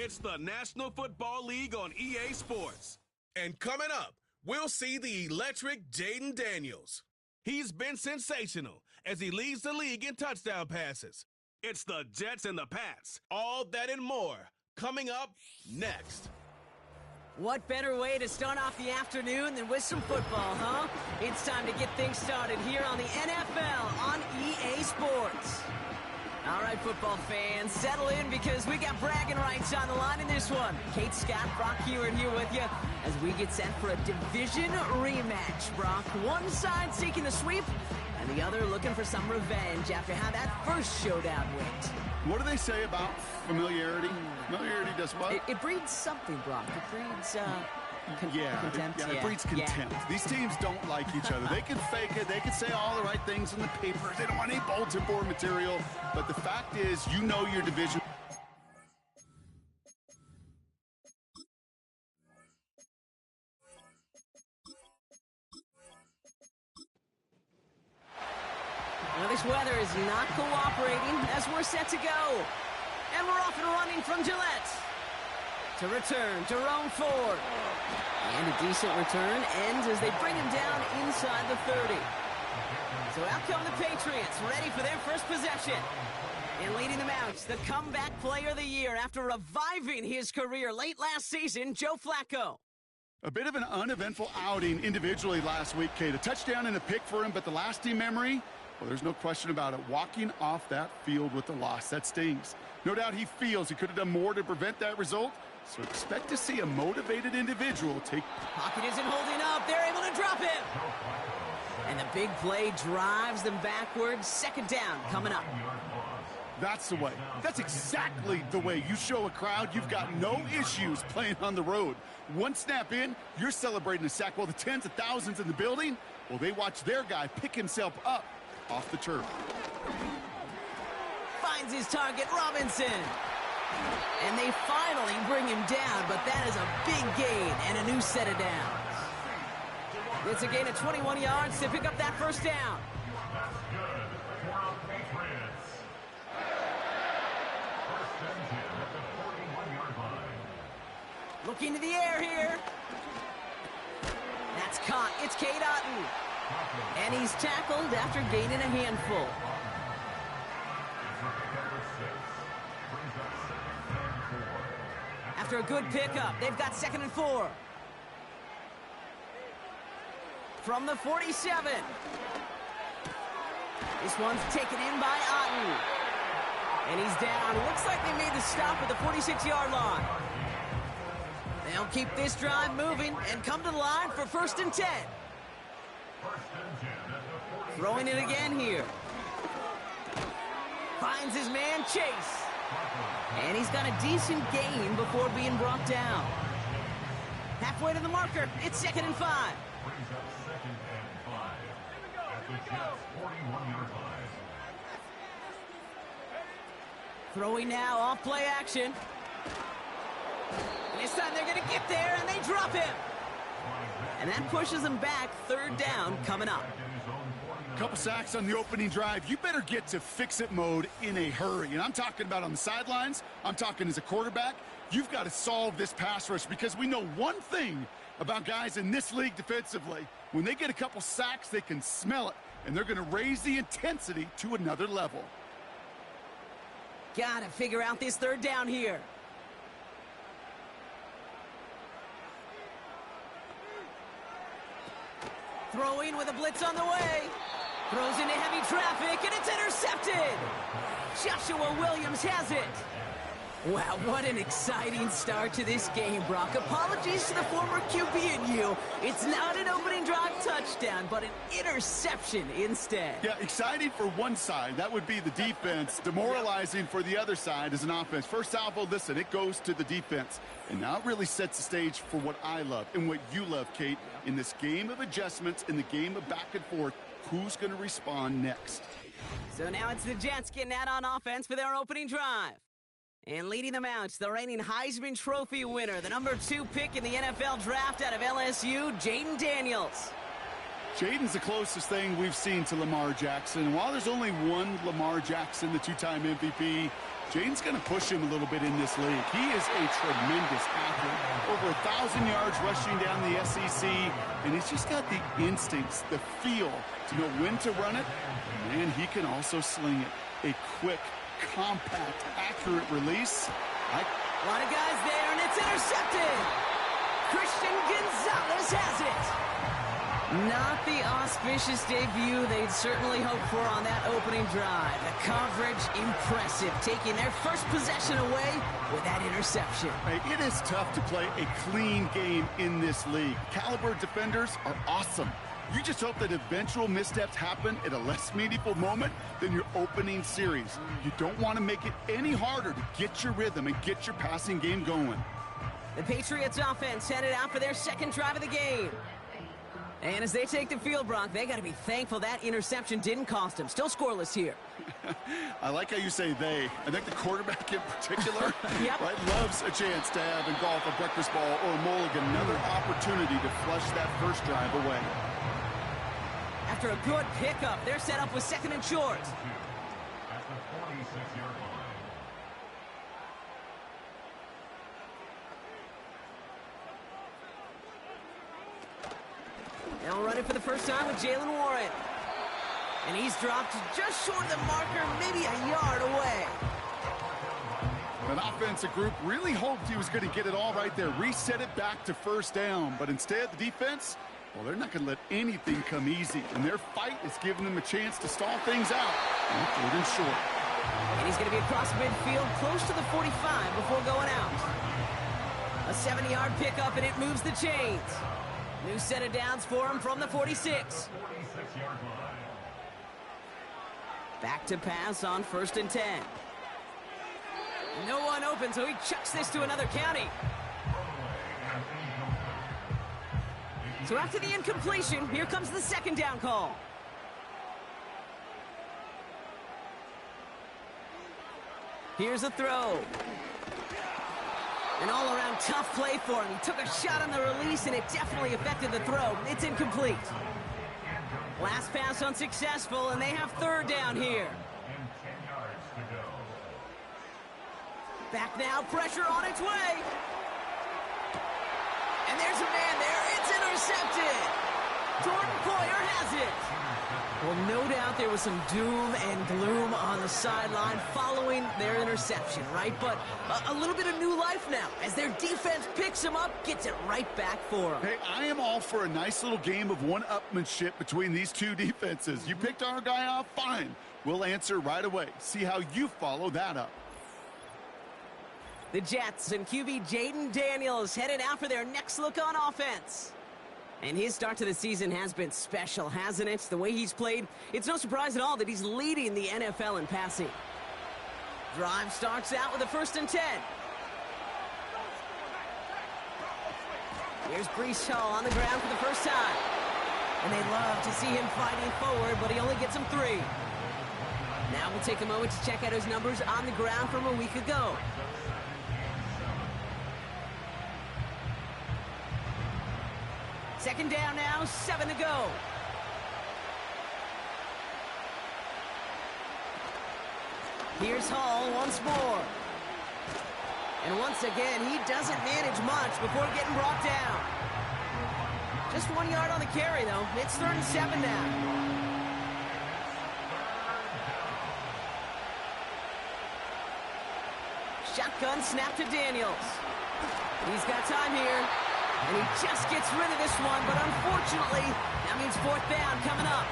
It's the National Football League on EA Sports. And coming up, we'll see the electric Jaden Daniels. He's been sensational as he leads the league in touchdown passes. It's the Jets and the Pats. All that and more coming up next. What better way to start off the afternoon than with some football, huh? It's time to get things started here on the NFL on EA Sports. All right, football fans, settle in because we got bragging rights on the line in this one. Kate, Scott, Brock Hewitt here with you as we get set for a division rematch. Brock, one side taking the sweep and the other looking for some revenge after how that first showdown went. What do they say about familiarity? Familiarity does what? It breeds something, Brock. It breeds, contempt. It breeds contempt. Yeah. These teams don't like each other. They can fake it. They can say all the right things in the papers. They don't want any bulletin board material. But the fact is, you know your division. Well, this weather is not cooperating as we're set to go. And we're off and running from Gillette. To return, Jerome Ford. And a decent return ends as they bring him down inside the 30. So out come the Patriots, ready for their first possession. And leading them out, the comeback player of the year after reviving his career late last season, Joe Flacco. A bit of an uneventful outing individually last week, Kate. A touchdown and a pick for him, but the lasting memory, well, there's no question about it. Walking off that field with the loss, that stings. No doubt he feels he could have done more to prevent that result, so expect to see a motivated individual take... Pocket isn't holding up. They're able to drop him. And the big play drives them backwards. Second down coming up. That's the way. That's exactly the way you show a crowd you've got no issues playing on the road. One snap in, you're celebrating a sack while the tens of thousands in the building, well, they watch their guy pick himself up off the turf. Finds his target, Robinson. And they finally bring him down, but that is a big gain and a new set of downs. It's a gain of 21 yards to pick up that first down. Looking to the air here. That's caught. It's Cade Otton. And he's tackled after gaining a handful. After a good pickup, they've got 2nd and 4. From the 47. This one's taken in by Otton. And he's down. Looks like they made the stop at the 46-yard line. They'll keep this drive moving and come to the line for 1st and 10. Throwing it again here. Finds his man Chase. And he's got a decent gain before being brought down. Halfway to the marker, it's 2nd and 5. Throwing now off play action. And this time they're going to get there, and they drop him. And that pushes them back. 3rd down coming up. Couple sacks on the opening drive. You better get to fix-it mode in a hurry. And I'm talking about on the sidelines. I'm talking as a quarterback. You've got to solve this pass rush because we know one thing about guys in this league defensively. When they get a couple sacks, they can smell it, and they're going to raise the intensity to another level. Got to figure out this 3rd down here. Throwing with a blitz on the way. Throws into heavy traffic, and it's intercepted. Joshua Williams has it. Wow, what an exciting start to this game, Brock. Apologies to the former QB and you. It's not an opening drive touchdown, but an interception instead. Yeah, exciting for one side. That would be the defense. Demoralizing for the other side as an offense. First salvo, listen, it goes to the defense. And now it really sets the stage for what I love and what you love, Kate. In this game of adjustments, in the game of back and forth, who's going to respond next? So now it's the Jets getting out on offense for their opening drive. And leading them out, the reigning Heisman Trophy winner, the number 2 pick in the NFL draft out of LSU, Jaden Daniels. Jaden's the closest thing we've seen to Lamar Jackson. While there's only one Lamar Jackson, the 2-time MVP, Jaden's going to push him a little bit in this league. He is a tremendous athlete. Over 1,000 yards rushing down the SEC, and he's just got the instincts, the feel to know when to run it. And he can also sling it. A quick, compact, accurate release. A lot of guys there, and it's intercepted. Christian Gonzalez has it. Not the auspicious debut they'd certainly hoped for on that opening drive. The coverage, impressive, taking their first possession away with that interception. Hey, it is tough to play a clean game in this league. Caliber defenders are awesome. You just hope that eventual missteps happen at a less meaningful moment than your opening series. You don't want to make it any harder to get your rhythm and get your passing game going. The Patriots offense headed out for their second drive of the game. And as they take the field, Brock, they got to be thankful that interception didn't cost them. Still scoreless here. I like how you say they. I think the quarterback in particular right, loves a chance to have in golf a breakfast ball or a mulligan, another opportunity to flush that first drive away. After a good pickup, they're set up with second and short. Now running for the first time with Jalen Warren. And he's dropped just short of the marker, maybe a yard away. An offensive group really hoped he was going to get it all right there, reset it back to first down. But instead, the defense, well, they're not going to let anything come easy. And their fight is giving them a chance to stall things out. And third and short. And he's going to be across midfield, close to the 45 before going out. A 70-yard pickup, and it moves the chains. New set of downs for him from the 46. Back to pass on 1st and 10. No one open, so he chucks this to another county. So after the incompletion, here comes the second down call. Here's a throw. An all-around tough play for him. He took a shot on the release, and it definitely affected the throw. It's incomplete. Last pass unsuccessful, and they have third down here. Back now, pressure on its way. And there's a man there. It's intercepted. Jordan Poyer has it. Well, no doubt there was some doom and gloom on the sideline following their interception, right? But a little bit of new life now as their defense picks him up, gets it right back for them. Hey, I am all for a nice little game of one-upmanship between these two defenses. You picked our guy off, fine. We'll answer right away. See how you follow that up. The Jets and QB Jaden Daniels headed out for their next look on offense. And his start to the season has been special, hasn't it? The way he's played, it's no surprise at all that he's leading the NFL in passing. Drive starts out with a 1st and 10. Here's Breece Hall on the ground for the first time. And they love to see him fighting forward, but he only gets him 3. Now we'll take a moment to check out his numbers on the ground from a week ago. Second down now, 7 to go. Here's Hall once more. And once again, he doesn't manage much before getting brought down. Just 1 yard on the carry, though. It's 3rd and 7 now. Shotgun snap to Daniels. He's got time here. And he just gets rid of this one, but unfortunately, that means 4th down coming up.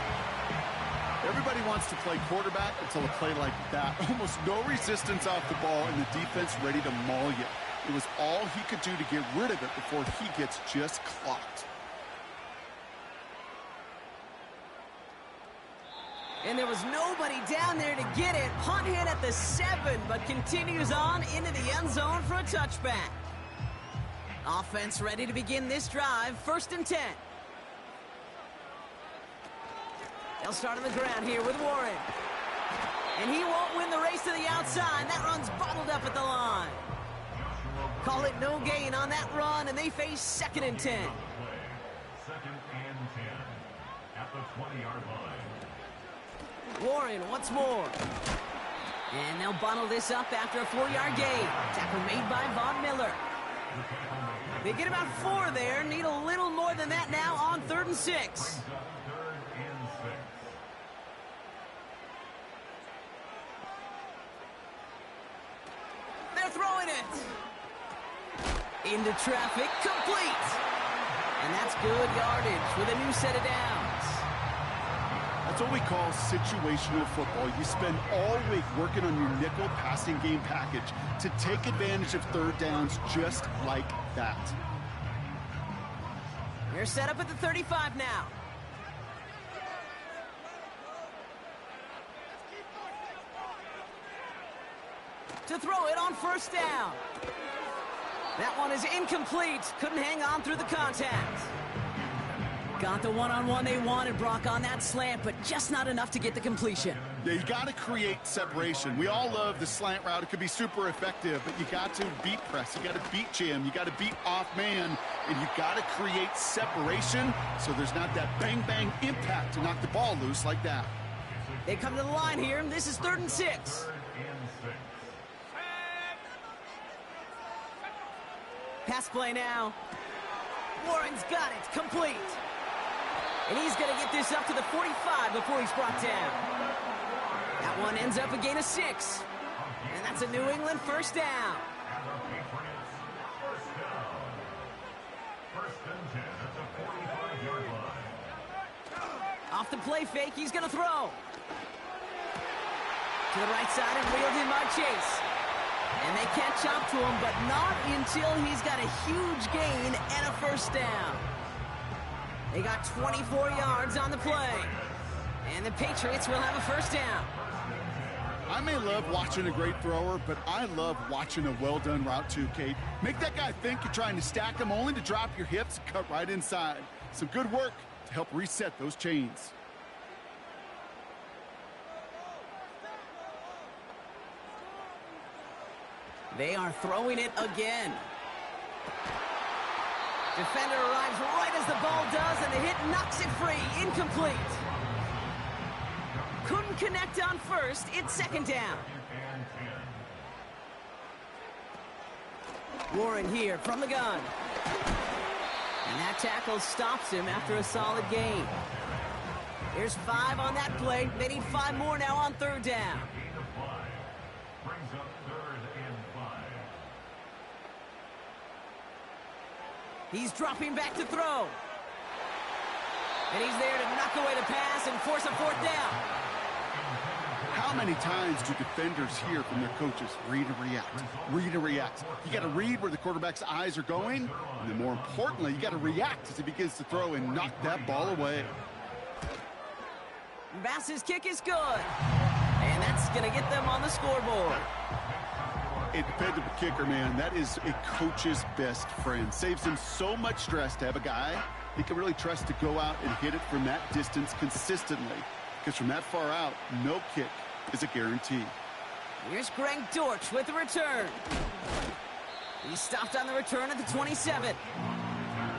Everybody wants to play quarterback until a play like that. Almost no resistance off the ball and the defense ready to maul you. It was all he could do to get rid of it before he gets just clocked. And there was nobody down there to get it. Punt hit at the 7, but continues on into the end zone for a touchback. Offense ready to begin this drive. 1st and 10. They'll start on the ground here with Warren. And he won't win the race to the outside. That run's bottled up at the line. Call it no gain on that run, and they face 2nd and 10. 2nd and 10 at the 20-yard line. Warren once more. And they'll bundle this up after a 4-yard gain. Tackle made by Von Miller. They get about 4 there. Need a little more than that now on 3rd and 6. They're throwing it. Into traffic, complete. And that's good yardage with a new set of downs. That's what we call situational football. You spend all week working on your nickel passing game package to take advantage of 3rd downs just like that. They're set up at the 35 now. To throw it on 1st down. That one is incomplete. Couldn't hang on through the contact. Got the one-on-one they wanted, Brock, on that slant, but just not enough to get the completion. Yeah, you got to create separation. We all love the slant route. It could be super effective, but you got to beat press. You got to beat jam. You got to beat off man, and you got to create separation so there's not that bang-bang impact to knock the ball loose like that. They come to the line here, and this is 3rd and 6. Pass play now. Warren's got it, complete. And he's going to get this up to the 45 before he's brought down. That one ends up a gain of 6. And that's a New England 1st down. Off the play fake, he's going to throw. To the right side and wheeled in by Chase. And they can't chop to him, but not until he's got a huge gain and a 1st down. They got 24 yards on the play. And the Patriots will have a 1st down. I may love watching a great thrower, but I love watching a well-done route too, Kate. Make that guy think you're trying to stack him only to drop your hips and cut right inside. Some good work to help reset those chains. They are throwing it again. Defender arrives right as the ball does, and the hit knocks it free. Incomplete. Couldn't connect on 1st. It's 2nd down. Warren here from the gun. And that tackle stops him after a solid gain. There's 5 on that play. They need 5 more now on 3rd down. He's dropping back to throw. And he's there to knock away the pass and force a 4th down. How many times do defenders hear from their coaches, read and react, read and react? You got to read where the quarterback's eyes are going, and then more importantly, you got to react as he begins to throw and knock that ball away. Bass's kick is good. And that's going to get them on the scoreboard. A dependable kicker, man, that is a coach's best friend. Saves him so much stress to have a guy he can really trust to go out and hit it from that distance consistently. Because from that far out, no kick is a guarantee. Here's Greg Dortch with the return. He stopped on the return at the 27.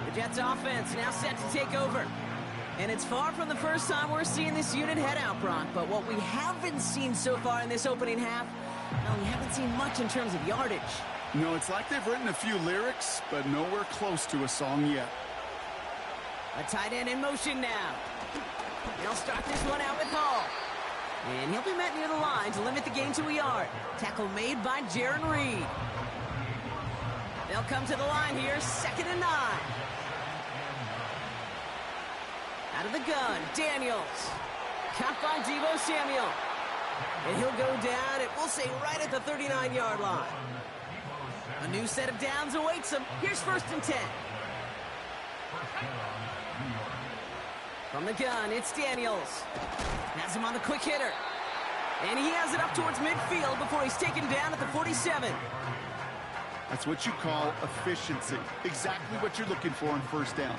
The Jets offense now set to take over. And it's far from the first time we're seeing this unit head out, Brock. But what we haven't seen so far in this opening half, well, we haven't seen much in terms of yardage. No, it's like they've written a few lyrics, but nowhere close to a song yet. A tight end in motion now. They'll start this one out with Hall. And he'll be met near the line to limit the gain to a yard. Tackle made by Jaron Reed. They'll come to the line here, 2nd and 9. Out of the gun, Daniels. Caught by Deebo Samuel. And he'll go down, and we'll say right at the 39-yard line. A new set of downs awaits him. Here's 1st and 10. From the gun, it's Daniels. Has him on the quick hitter. And he has it up towards midfield before he's taken down at the 47. That's what you call efficiency. Exactly what you're looking for on 1st down.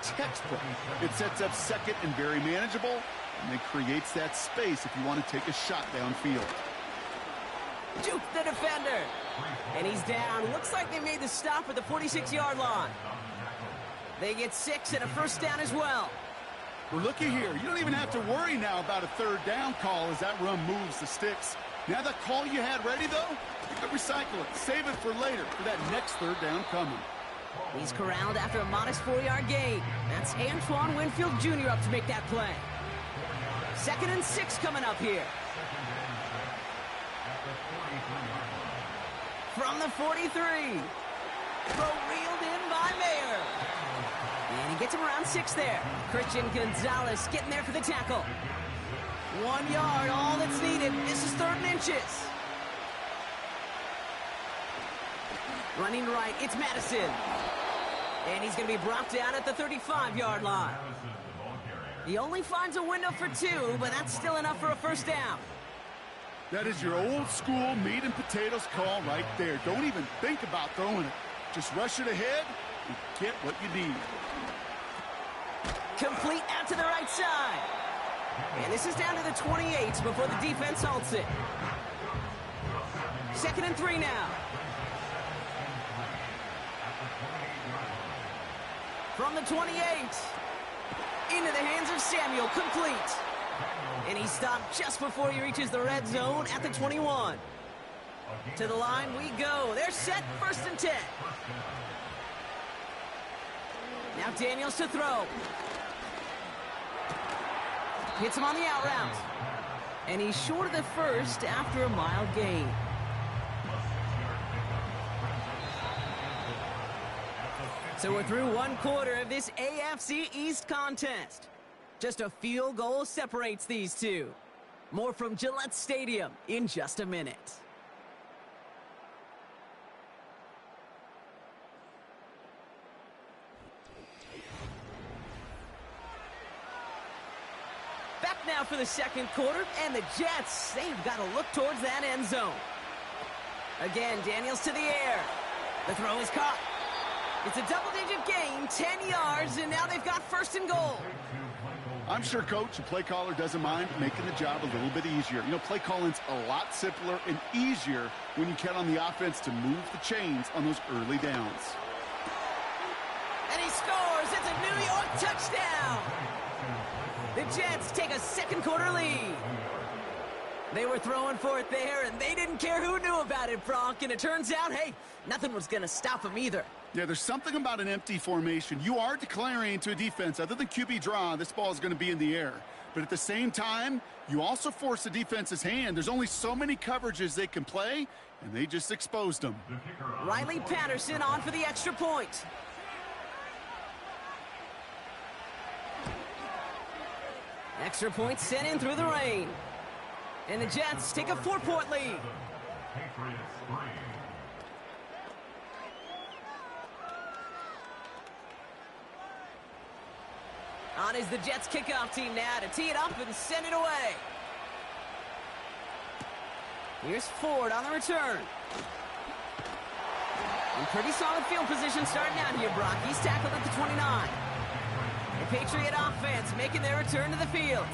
Textbook. It sets up 2nd and very manageable, and it creates that space if you want to take a shot downfield. Juke the defender. And he's down. Looks like they made the stop at the 46-yard line. They get 6 and a 1st down as well. Well, looky here. You don't even have to worry now about a 3rd down call as that run moves the sticks. Now that call you had ready, though, you could recycle it. Save it for later for that next third down coming. He's corralled after a modest 4-yard gain. That's Antoine Winfield Jr. up to make that play. 2nd and 6 coming up here. From the 43. Throw reeled in by Mayer. And he gets him around 6 there. Christian Gonzalez getting there for the tackle. 1 yard, all that's needed. This is 3rd and inches. Running right, it's Madison. And he's going to be brought down at the 35-yard line. He only finds a window for 2, but that's still enough for a first down. That is your old school meat and potatoes call right there. Don't even think about throwing it. Just rush it ahead and get what you need. Complete out to the right side. And this is down to the 28 before the defense halts it. 2nd and 3 now. From the 28. Into the hands of Samuel, complete. And he stopped just before he reaches the red zone at the 21. To the line we go. They're set, 1st and 10. Now Daniels to throw. Hits him on the out route. And he's short of the first after a mild gain. So we're through 1 quarter of this AFC East contest. Just a field goal separates these two. More from Gillette Stadium in just a minute. Back now for the 2nd quarter, and the Jets, they've got to look towards that end zone. Again, Daniels to the air. The throw is caught. It's a double-digit gain, 10 yards, and now they've got 1st and goal. I'm sure Coach, the play caller, doesn't mind making the job a little bit easier. You know, play calling's a lot simpler and easier when you count on the offense to move the chains on those early downs. And he scores. It's a New York touchdown. The Jets take a 2nd quarter lead. They were throwing for it there, and they didn't care who knew about it, Brock. And it turns out, hey, nothing was going to stop them either. Yeah, there's something about an empty formation. You are declaring to a defense, other than QB draw, this ball is going to be in the air. But at the same time, you also force the defense's hand. There's only so many coverages they can play, and they just exposed them. Riley Patterson on for the extra point. Extra point sent in through the rain. And the Jets take a 4-point lead. Patriots 3. On is the Jets kickoff team now to tee it up and send it away. Here's Ford on the return. In pretty solid field position starting out here, Brock. He's tackled at the 29. The Patriot offense making their return to the field.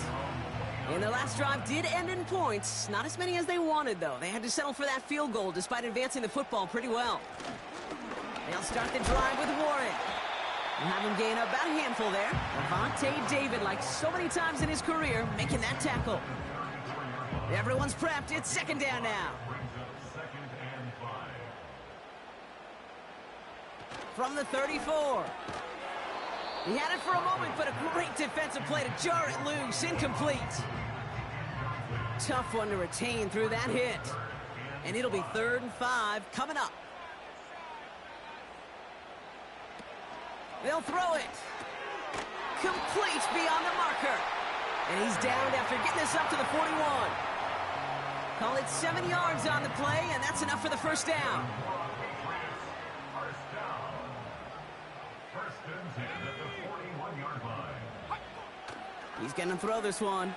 And their last drive did end in points. Not as many as they wanted, though. They had to settle for that field goal despite advancing the football pretty well. They'll start the drive with Warren. And have him gain about a handful there. Levante David, like so many times in his career, making that tackle. Everyone's prepped. It's 2nd down now. From the 34. He had it for a moment, but a great defensive play to jar it loose. Incomplete. Tough one to retain through that hit. And it'll be 3rd and 5 coming up. They'll throw it. Complete beyond the marker. And he's downed after getting this up to the 41. Call it 7 yards on the play, and that's enough for the first down. First and 10 at the 41-yard line. He's going to throw this one.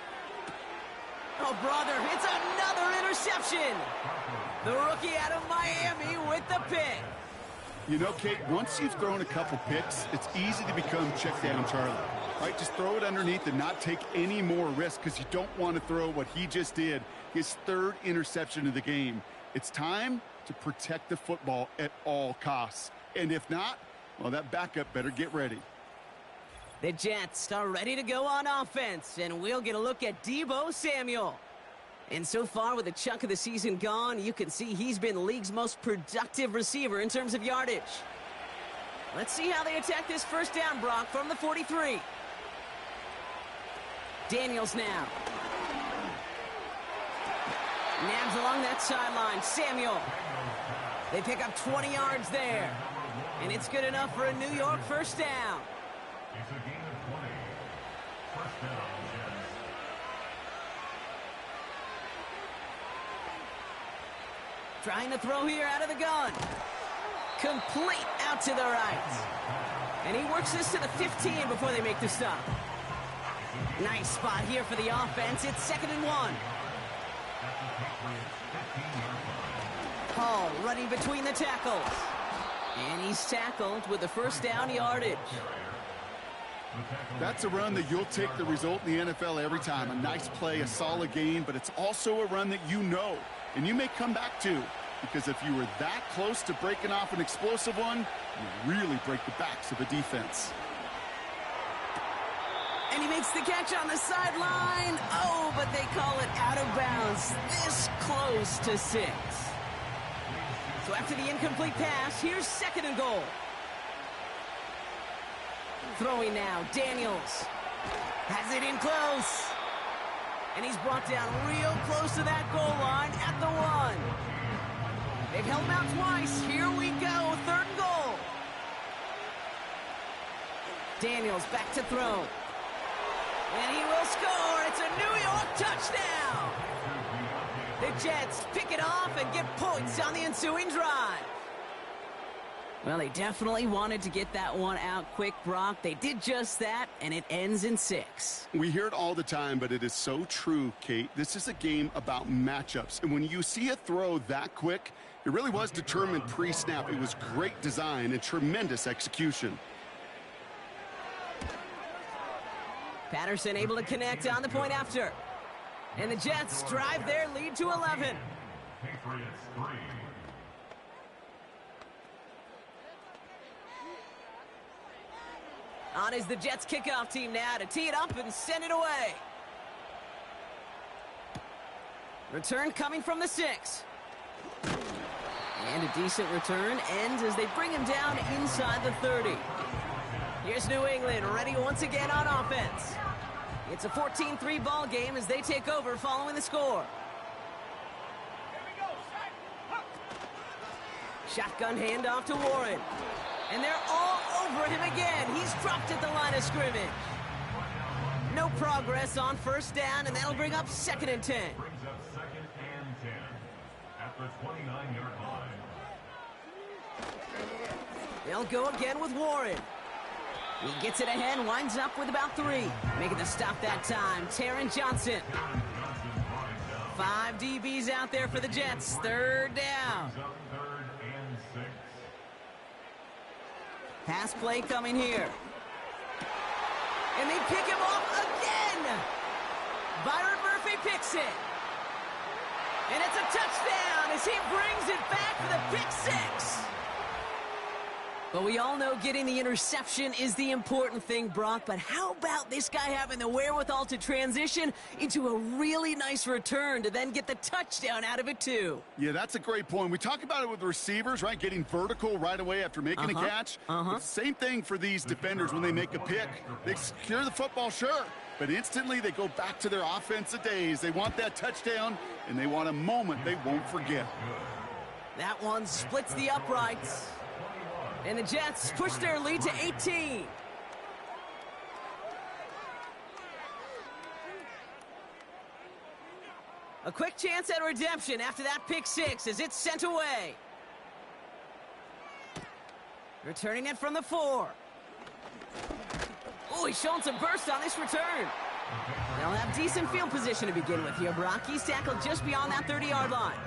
Oh, brother, it's another interception. The rookie out of Miami with the pick. You know, Kate, once you've thrown a couple picks, it's easy to become check down Charlie. Right? Just throw it underneath and not take any more risk because you don't want to throw what he just did, his 3rd interception of the game. It's time to protect the football at all costs. And if not, well, that backup better get ready. The Jets are ready to go on offense, and we'll get a look at Deebo Samuel. And so far, with a chunk of the season gone, you can see he's been the league's most productive receiver in terms of yardage. Let's see how they attack this first down, Brock, from the 43. Daniels now. Nabs along that sideline. Samuel. They pick up 20 yards there. And it's good enough for a New York first down. It's a gain of 20. First down, Jets. Trying to throw here out of the gun. Complete out to the right. And he works this to the 15 before they make the stop. Nice spot here for the offense. It's 2nd and 1. Hall running between the tackles. And he's tackled with the first down yardage. That's a run that you'll take the result in the NFL every time. A nice play, a solid game, but it's also a run that you know, and you may come back to, because if you were that close to breaking off an explosive one, you really break the backs of a defense. And he makes the catch on the sideline. Oh, but they call it out of bounds. This close to 6. So after the incomplete pass, here's 2nd and goal. Throwing now, Daniels. Has it in close. And he's brought down real close to that goal line at the 1. They've held him out twice. Here we go, 3rd and goal. Daniels back to throw. And he will score. It's a New York touchdown. The Jets pick it off and get points on the ensuing drive. Well, they definitely wanted to get that one out quick, Brock. They did just that, and it ends in 6. We hear it all the time, but it is so true, Kate. This is a game about matchups. And when you see a throw that quick, it really was determined pre-snap. It was great design and tremendous execution. Patterson able to connect on the point after. And the Jets drive their lead to 11. Patriots 3. On is the Jets kickoff team now to tee it up and send it away. Return coming from the 6. And a decent return ends as they bring him down inside the 30. Here's New England ready once again on offense. It's a 14-3 ball game as they take over following the score. Shotgun handoff to Warren. And they're all over him again. He's dropped at the line of scrimmage. No progress on first down, and that'll bring up 2nd and 10. Brings up 2nd and 10 at the 29-yard line. They'll go again with Warren. He gets it ahead, winds up with about 3. Making the stop that time, Taron Johnson. 5 DBs out there for the Jets. 3rd down. Brings up 3rd and 6. Pass play coming here. And they pick him off again. Byron Murphy picks it. And it's a touchdown as he brings it back for the pick 6. But we all know getting the interception is the important thing, Brock. But how about this guy having the wherewithal to transition into a really nice return to then get the touchdown out of it, too? Yeah, that's a great point. We talk about it with receivers, right? Getting vertical right away after making a catch. It's the same thing for these defenders when they make a pick. They secure the football, sure. But instantly they go back to their offensive days. They want that touchdown, and they want a moment they won't forget. That one splits the uprights. And the Jets push their lead to 18. A quick chance at redemption after that pick 6 as it's sent away. Returning it from the 4. Oh, he's showing some burst on this return. They'll have decent field position to begin with here, Brock. He's tackled just beyond that 30-yard line.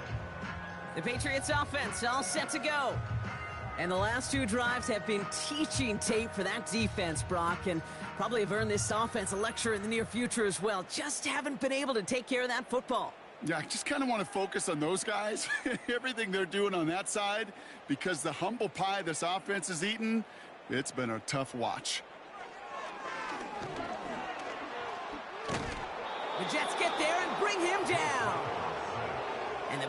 The Patriots offense all set to go. And the last 2 drives have been teaching tape for that defense, Brock, and probably have earned this offense a lecture in the near future as well. Just haven't been able to take care of that football. Yeah, I just kind of want to focus on those guys, everything they're doing on that side, because the humble pie this offense has eaten, it's been a tough watch. The Jets get there and bring him down.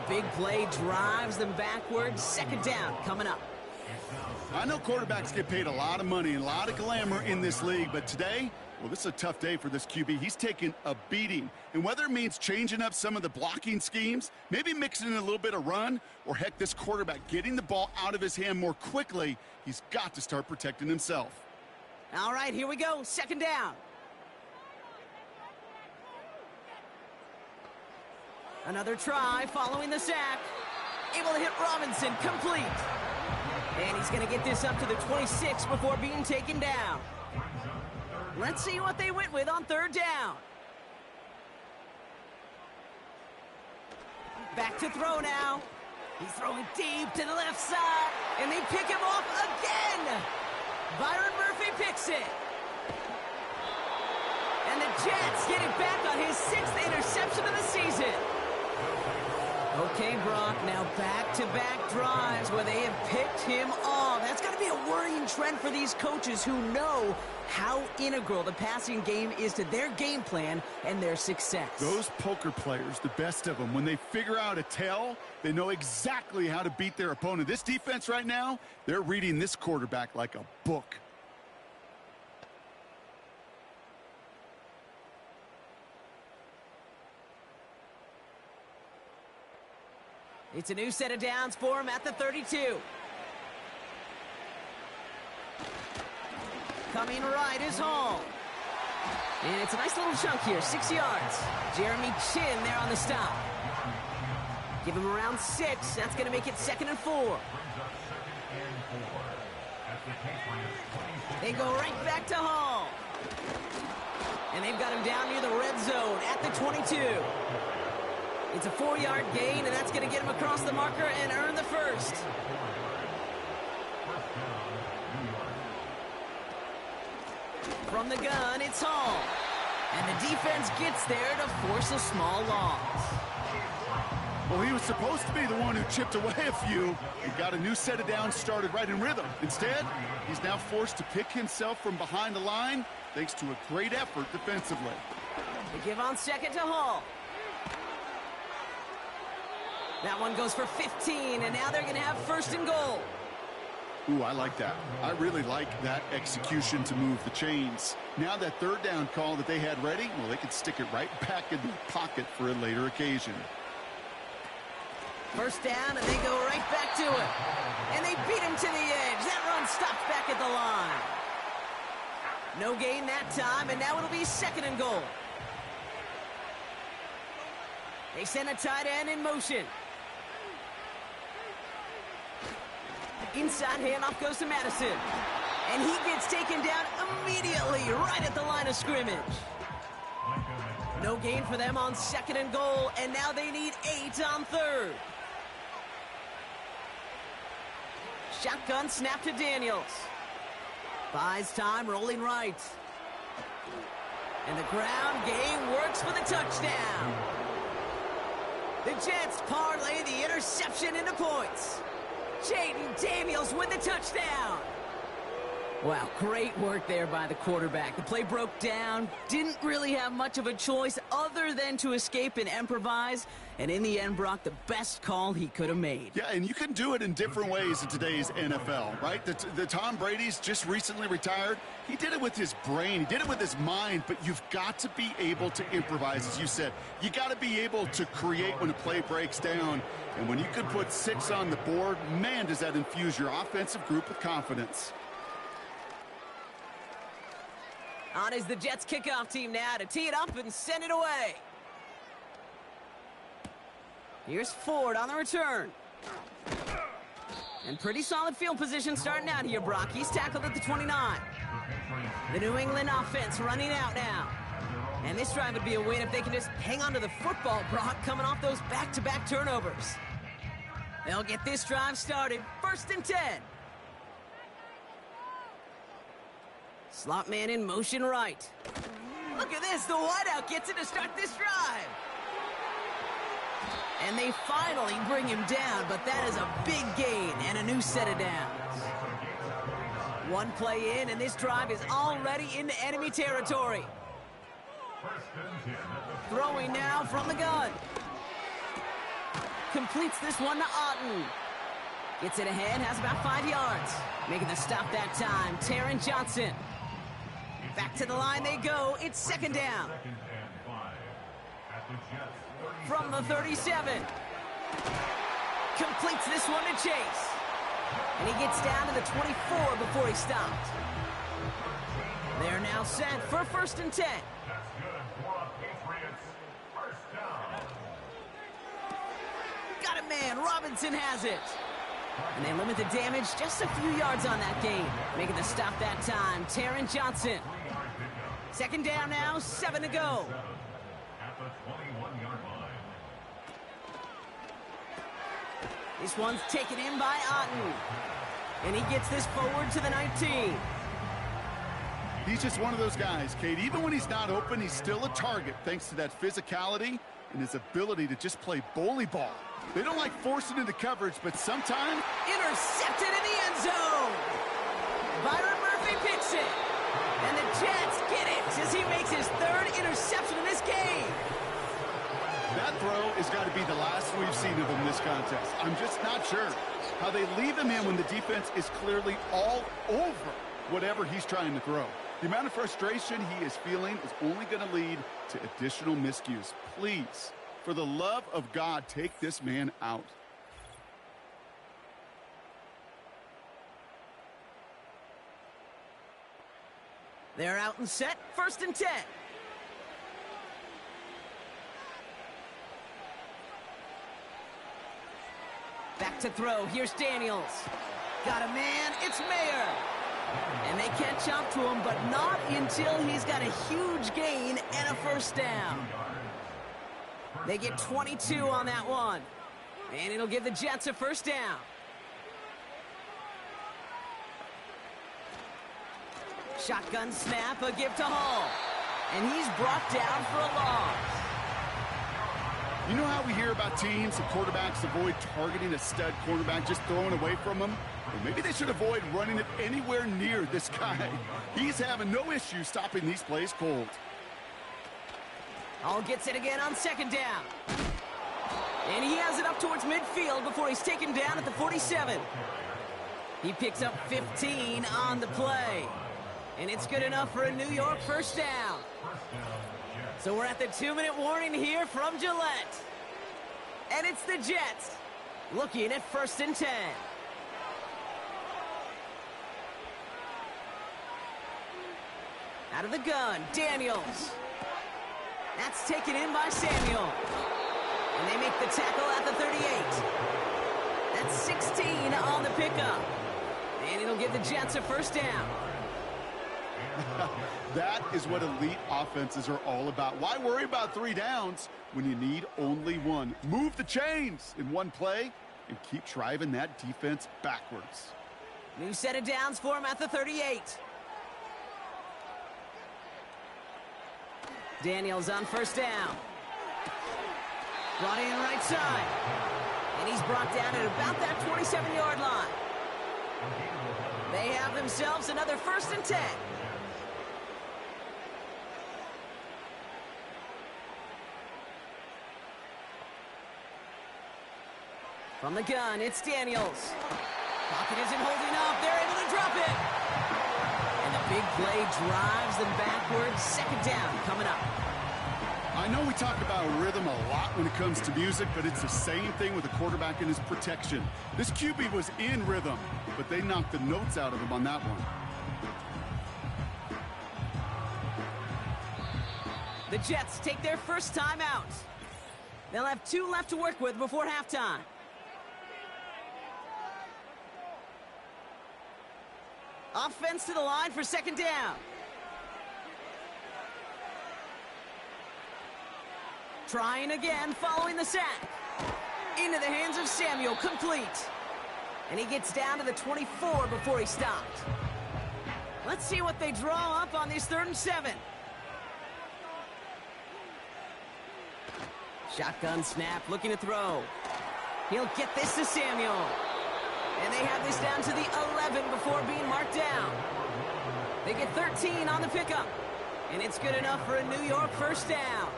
big play drives them backwards. Second down coming up. I know quarterbacks get paid a lot of money and a lot of glamour in this league, but today, well, this is a tough day for this QB. He's taking a beating. And whether it means changing up some of the blocking schemes, maybe mixing in a little bit of run, or heck, this quarterback getting the ball out of his hand more quickly, he's got to start protecting himself. All right, here we go. Second down. Another try following the sack. Able to hit Robinson, complete. And he's going to get this up to the 26 before being taken down. Let's see what they went with on third down. Back to throw now. He's throwing deep to the left side, and they pick him off again. Byron Murphy picks it. And the Jets get it back on his 6th interception of the season. Okay, Brock, now back-to-back drives where they have picked him off. That's got to be a worrying trend for these coaches who know how integral the passing game is to their game plan and their success. Those poker players, the best of them, when they figure out a tell, they know exactly how to beat their opponent. This defense right now, they're reading this quarterback like a book. It's a new set of downs for him at the 32. Coming right is Hall. And it's a nice little chunk here, 6 yards. Jeremy Chin there on the stop. Give him around 6. That's going to make it 2nd and 4. They go right back to Hall. And they've got him down near the red zone at the 22. It's a 4-yard gain, and that's going to get him across the marker and earn the first. From the gun, it's Hall. And the defense gets there to force a small loss. Well, he was supposed to be the one who chipped away a few and got a new set of downs started right in rhythm. Instead, he's now forced to pick himself from behind the line thanks to a great effort defensively. They give on second to Hall. That one goes for 15, and now they're going to have 1st and goal. Ooh, I like that. I really like that execution to move the chains. Now that 3rd down call that they had ready, well, they can stick it right back in the pocket for a later occasion. 1st down, and they go right back to it. And they beat him to the edge. That run stopped back at the line. No gain that time, and now it'll be 2nd and goal. They send a tight end in motion. Inside handoff goes to Madison. And he gets taken down immediately right at the line of scrimmage. No gain for them on 2nd and goal, and now they need 8 on 3rd. Shotgun snap to Daniels. Buys time, rolling right. And the ground game works for the touchdown. The Jets parlay the interception into points. Jaden Daniels with the touchdown. Wow, great work there by the quarterback. The play broke down, didn't really have much of a choice other than to escape and improvise, and in the end, Brock, the best call he could have made. Yeah, and you can do it in different ways in today's NFL, right? The Tom Brady's just recently retired. He did it with his brain. He did it with his mind, but you've got to be able to improvise, as you said. You got to be able to create when a play breaks down, and when you can put 6 on the board, man, does that infuse your offensive group with confidence. On is the Jets kickoff team now to tee it up and send it away. Here's Ford on the return. And pretty solid field position starting out here, Brock. He's tackled at the 29. The New England offense running out now. And this drive would be a win if they can just hang on to the football, Brock, coming off those back-to-back turnovers. They'll get this drive started. 1st and 10. Slot man in motion right. Look at this. The wideout gets it to start this drive. And they finally bring him down, but that is a big gain and a new set of downs. One play in, and this drive is already into enemy territory. Throwing now from the gun. completes this one to Otten. Gets it ahead, has about 5 yards. Making the stop that time, Taron Johnson. Back to the line they go. It's second down. Second and 5 at the Jets 37. From the 37. Completes this one to Chase. And he gets down to the 24 before he stopped. They're now set for first and 10. That's good for the Patriots. First down. Got it, man. Robinson has it. And they limit the damage just a few yards on that gain. Making the stop that time, Taron Johnson. Second down now, 7 to go. At the 21-yard line. This one's taken in by Otten. And he gets this forward to the 19. He's just one of those guys, Kate. Even when he's not open, he's still a target thanks to that physicality and his ability to just play bully ball. They don't like forcing into coverage, but sometimes... Intercepted in the end zone. Byron Murphy picks it. And the Jets get it as he makes his third interception in this game. That throw has got to be the last we've seen of him this contest. I'm just not sure how they leave him in when the defense is clearly all over whatever he's trying to throw. The amount of frustration he is feeling is only going to lead to additional miscues. Please, for the love of God, take this man out. They're out and set, first and 10. Back to throw, here's Daniels. Got a man, it's Mayer. And they catch up to him, but not until he's got a huge gain and a first down. They get 22 on that one. And it'll give the Jets a first down. Shotgun snap, a give to Hall. And he's brought down for a loss. You know how we hear about teams and quarterbacks avoid targeting a stud quarterback, just throwing away from him? Well, maybe they should avoid running it anywhere near this guy. He's having no issue stopping these plays cold. Hall gets it again on second down. And he has it up towards midfield before he's taken down at the 47. He picks up 15 on the play. And it's good enough for a New York first down. So we're at the 2-minute warning here from Gillette. And it's the Jets looking at first and 10. Out of the gun, Daniels. That's taken in by Samuel. And they make the tackle at the 38. That's 16 on the pickup. And it'll give the Jets a first down. That is what elite offenses are all about. Why worry about 3 downs when you need only 1? Move the chains in one play and keep driving that defense backwards. New set of downs for him at the 38. Daniels on first down. Brought in right side. And he's brought down at about that 27-yard line. They have themselves another first and 10. From the gun, it's Daniels. Pocket isn't holding up. They're able to drop it. And the big play drives them backwards. Second down coming up. I know we talk about rhythm a lot when it comes to music, but it's the same thing with the quarterback and his protection. This QB was in rhythm, but they knocked the notes out of him on that one. The Jets take their first time out. They'll have 2 left to work with before halftime. Offense to the line for second down. Trying again following the sack. Into the hands of Samuel, complete. And he gets down to the 24 before he stopped. Let's see what they draw up on this 3rd and 7. Shotgun snap, looking to throw. He'll get this to Samuel. And they have this down to the 11 before being marked down. They get 13 on the pickup. And it's good enough for a New York first down.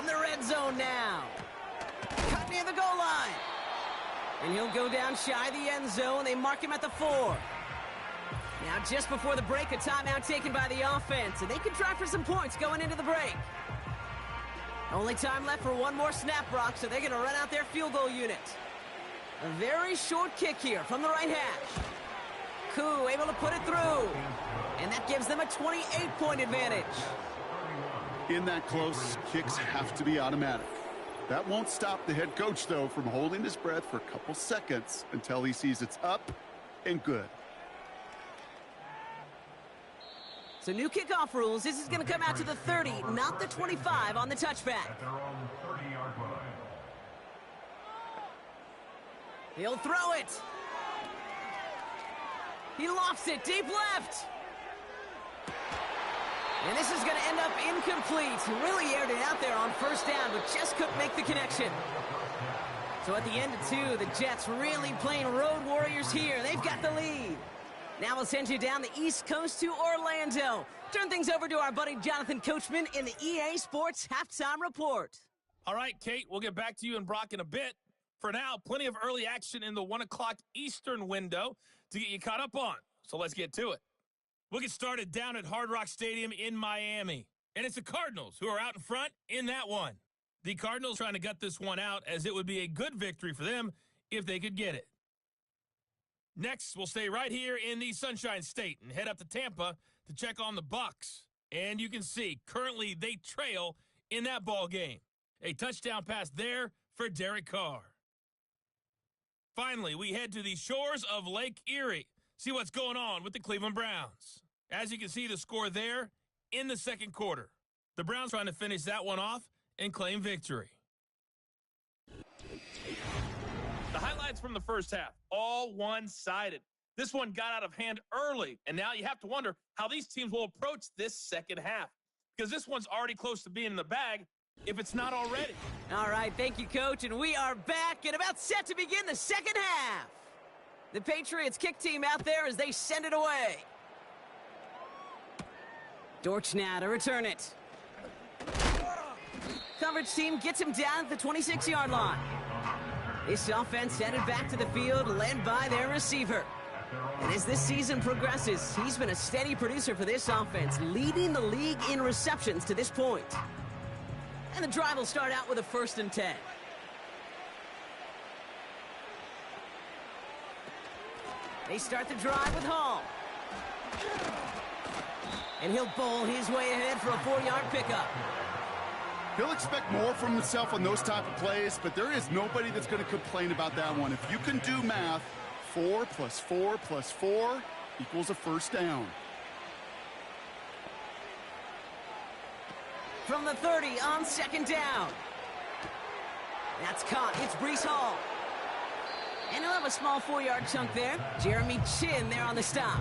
from the red zone now. Cut near the goal line. And he'll go down shy of the end zone. They mark him at the 4. Now, just before the break, a timeout taken by the offense, and they can try for some points going into the break. Only time left for one more snap, Brock, so they're going to run out their field goal unit. A very short kick here from the right hash. Koo able to put it through, and that gives them a 28-point advantage. In that close, kicks have to be automatic. That won't stop the head coach, though, from holding his breath for a couple seconds until he sees it's up and good. So new kickoff rules. This is going to come out to the 30, not the 25 on the touchback. At their own 30-yard line. He'll throw it. He lofts it deep left. And this is going to end up incomplete. He really aired it out there on first down, but just couldn't make the connection. So at the end of 2, the Jets really playing road warriors here. They've got the lead. Now we'll send you down the East Coast to Orlando. Turn things over to our buddy Jonathan Coachman in the EA Sports Halftime Report. All right, Kate, we'll get back to you and Brock in a bit. For now, plenty of early action in the 1 o'clock Eastern window to get you caught up on. So let's get to it. We'll get started down at Hard Rock Stadium in Miami. And it's the Cardinals who are out in front in that one. The Cardinals trying to gut this one out, as it would be a good victory for them if they could get it. Next, we'll stay right here in the Sunshine State and head up to Tampa to check on the Bucs. And you can see, currently they trail in that ball game. A touchdown pass there for Derek Carr. Finally, we head to the shores of Lake Erie. See what's going on with the Cleveland Browns. As you can see, the score there in the second quarter. The Browns trying to finish that one off and claim victory. The highlights from the first half, all one-sided. This one got out of hand early, and now you have to wonder how these teams will approach this second half, because this one's already close to being in the bag, if it's not already. All right, thank you, Coach, and we are back and about set to begin the second half. The Patriots kick team out there as they send it away. Dortch now to return it. Coverage team gets him down at the 26-yard line. This offense headed back to the field, led by their receiver. And as this season progresses, he's been a steady producer for this offense, leading the league in receptions to this point. And the drive will start out with a 1st and 10. They start the drive with Hall. And he'll bowl his way ahead for a 4-yard pickup. He'll expect more from himself on those type of plays, but there is nobody that's going to complain about that one. If you can do math, 4 + 4 + 4 equals a 1st down. From the 30 on 2nd down. That's caught. It's Breece Hall. And he'll have a small 4-yard chunk there. Jeremy Chin there on the stop.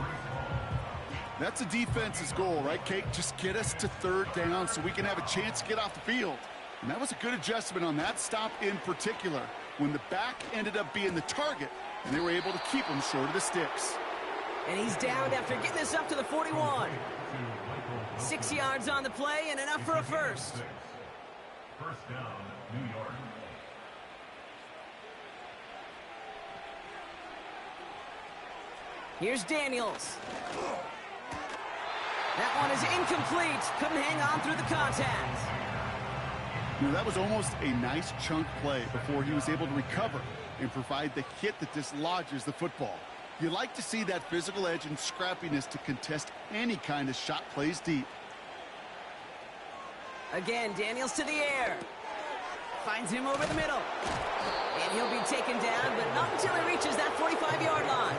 That's a defense's goal, right, Kate? Just get us to 3rd down so we can have a chance to get off the field. And that was a good adjustment on that stop in particular, when the back ended up being the target, and they were able to keep him short of the sticks. And he's downed after getting this up to the 41. 6 yards on the play and enough for a 1st. 1st down, New York. Here's Daniels. That one is incomplete. Couldn't hang on through the contact. You know, that was almost a nice chunk play before he was able to recover and provide the hit that dislodges the football. You like to see that physical edge and scrappiness to contest any kind of shot plays deep. Again, Daniels to the air. Finds him over the middle. And he'll be taken down, but not until he reaches that 45-yard line.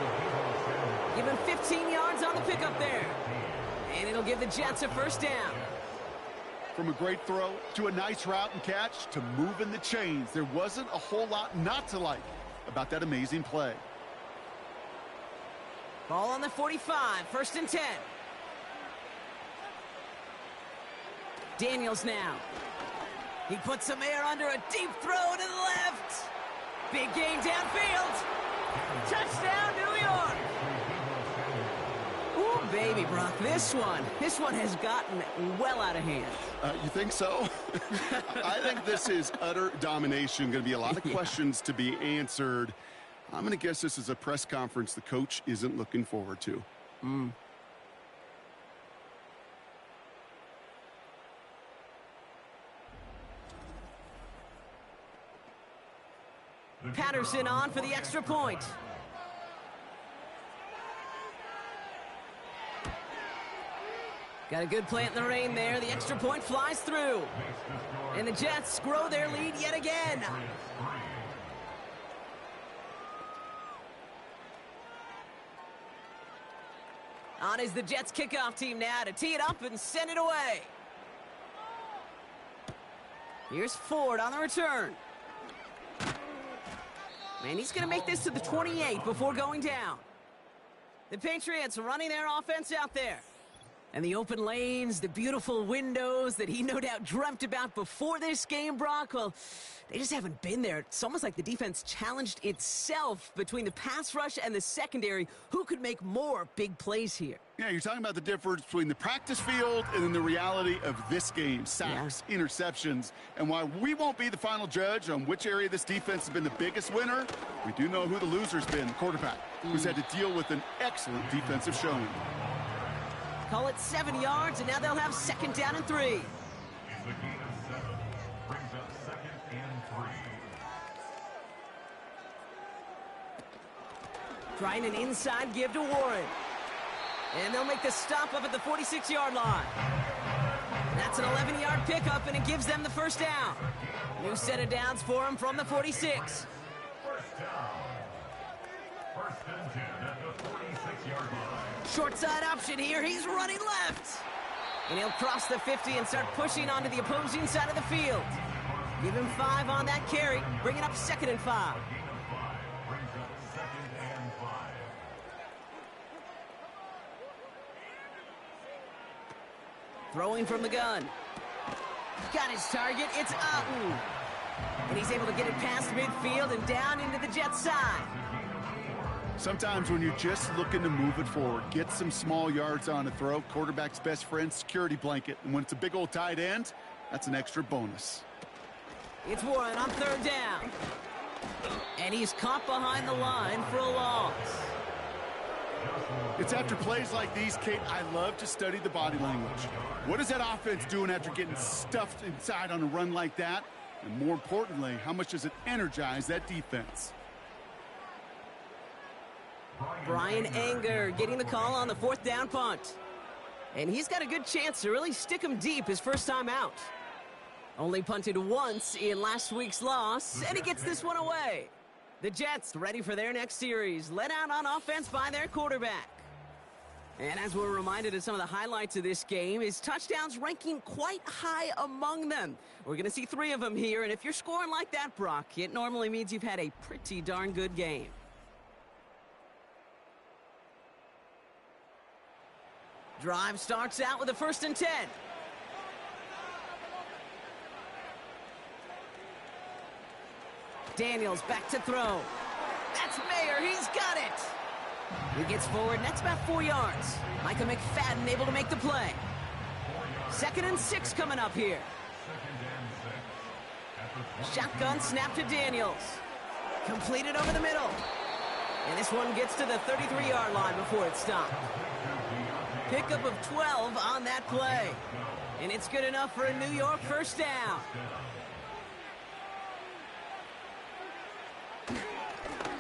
Give him 15 yards on the pickup there. And it'll give the Jets a 1st down. From a great throw to a nice route and catch to moving the chains, there wasn't a whole lot not to like about that amazing play. Ball on the 45, 1st and 10. Daniels now. He puts some air under a deep throw to the left. Big gain downfield. Touchdown, New York. Ooh, baby, Brock. This one has gotten well out of hand. You think so? I think this is utter domination. Going to be a lot of questions to be answered. I'm going to guess this is a press conference the coach isn't looking forward to. Patterson on for the extra point. Got a good play in the rain there. The extra point flies through. And the Jets grow their lead yet again. On is the Jets kickoff team now to tee it up and send it away. Here's Ford on the return. Man, he's going to make this to the 28 before going down. The Patriots running their offense out there. And the open lanes, the beautiful windows that he no doubt dreamt about before this game, Brock, well, they just haven't been there. It's almost like the defense challenged itself between the pass rush and the secondary. Who could make more big plays here? Yeah, you're talking about the difference between the practice field and then the reality of this game. Sacks, interceptions. And while we won't be the final judge on which area this defense has been the biggest winner, we do know who the loser's been, the quarterback, who's had to deal with an excellent defensive showing. Call it 7 yards, and now they'll have 2nd down and 3. The gain of 7 brings up 2nd and 3. Trying an inside give to Warren. And they'll make the stop up at the 46-yard line. That's an 11-yard pickup, and it gives them the 1st down. New set of downs for them from the 46. 1st down. 1st and 10 at the 46-yard line. Short side option here. He's running left. And he'll cross the 50 and start pushing onto the opposing side of the field. Give him 5 on that carry. Bring it up 2nd and 5. Gain of 5 brings up 2nd and 5. Throwing from the gun. Got his target. It's Otten. And he's able to get it past midfield and down into the Jets side. Sometimes when you're just looking to move it forward, get some small yards on a throw, quarterback's best friend, security blanket. And when it's a big old tight end, that's an extra bonus. It's Warren on 3rd down. And he's caught behind the line for a loss. It's after plays like these, Kate, I love to study the body language. What is that offense doing after getting stuffed inside on a run like that? And more importantly, how much does it energize that defense? Brian Anger getting the call on the 4th down punt. And he's got a good chance to really stick him deep his first time out. Only punted once in last week's loss, and he gets this one away. The Jets ready for their next series, led out on offense by their quarterback. And as we're reminded of some of the highlights of this game, his touchdowns ranking quite high among them. We're going to see 3 of them here, and if you're scoring like that, Brock, it normally means you've had a pretty darn good game. Drive starts out with a 1st and 10. Daniels back to throw. That's Mayer. He's got it. He gets forward, and that's about 4 yards. Micah McFadden able to make the play. 2nd and 6 coming up here. Shotgun snap to Daniels. Completed over the middle. And this one gets to the 33-yard line before it's stopped. Pickup of 12 on that play. And it's good enough for a New York 1st down.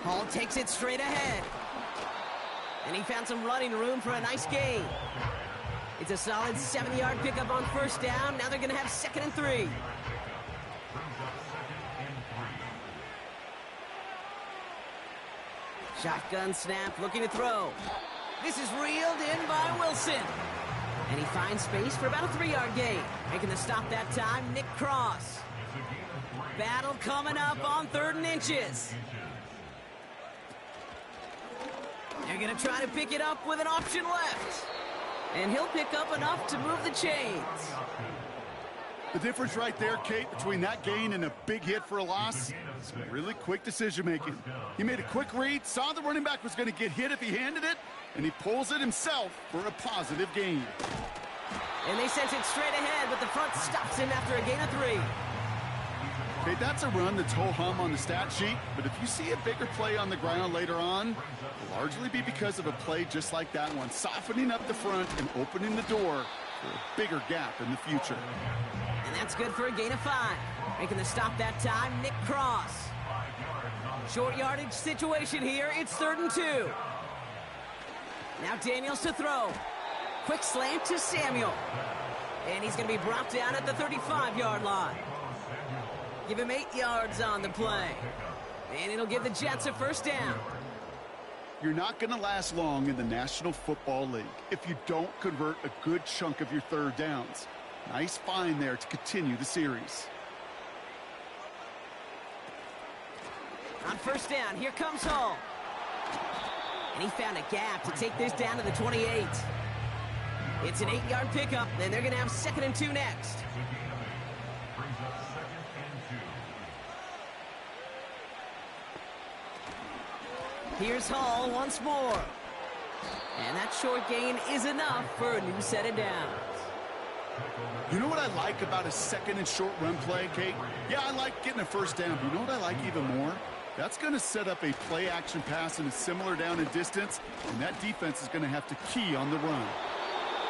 Hall takes it straight ahead. And he found some running room for a nice gain. It's a solid 7-yard pickup on 1st down. Now they're going to have 2nd and 3. Shotgun snap, looking to throw. This is reeled in by Wilson. And he finds space for about a 3-yard gain. Making the stop that time, Nick Cross. Battle coming up on 3rd and inches. They're going to try to pick it up with an option left. And he'll pick up enough to move the chains. The difference right there, Kate, between that gain and a big hit for a loss is really quick decision-making. He made a quick read, saw the running back was going to get hit if he handed it, and he pulls it himself for a positive gain. And they sent it straight ahead, but the front stops him after a gain of 3. Okay, that's a run that's ho-hum on the stat sheet, but if you see a bigger play on the ground later on, it'll largely be because of a play just like that one, softening up the front and opening the door for a bigger gap in the future. And that's good for a gain of 5. Making the stop that time, Nick Cross. Short yardage situation here. It's 3rd and 2. Now Daniels to throw. Quick slant to Samuel. And he's going to be brought down at the 35-yard line. Give him 8 yards on the play. And it'll give the Jets a first down. You're not going to last long in the National Football League if you don't convert a good chunk of your third downs. Nice find there to continue the series. On first down, here comes Hall. And he found a gap to take this down to the 28. It's an 8-yard pickup, and they're going to have 2nd and 2 next. Here's Hall once more. And that short gain is enough for a new set of downs. You know what I like about a 2nd and short run play, Kate? Yeah, I like getting a first down, but you know what I like even more? That's going to set up a play-action pass in a similar down and distance, and that defense is going to have to key on the run.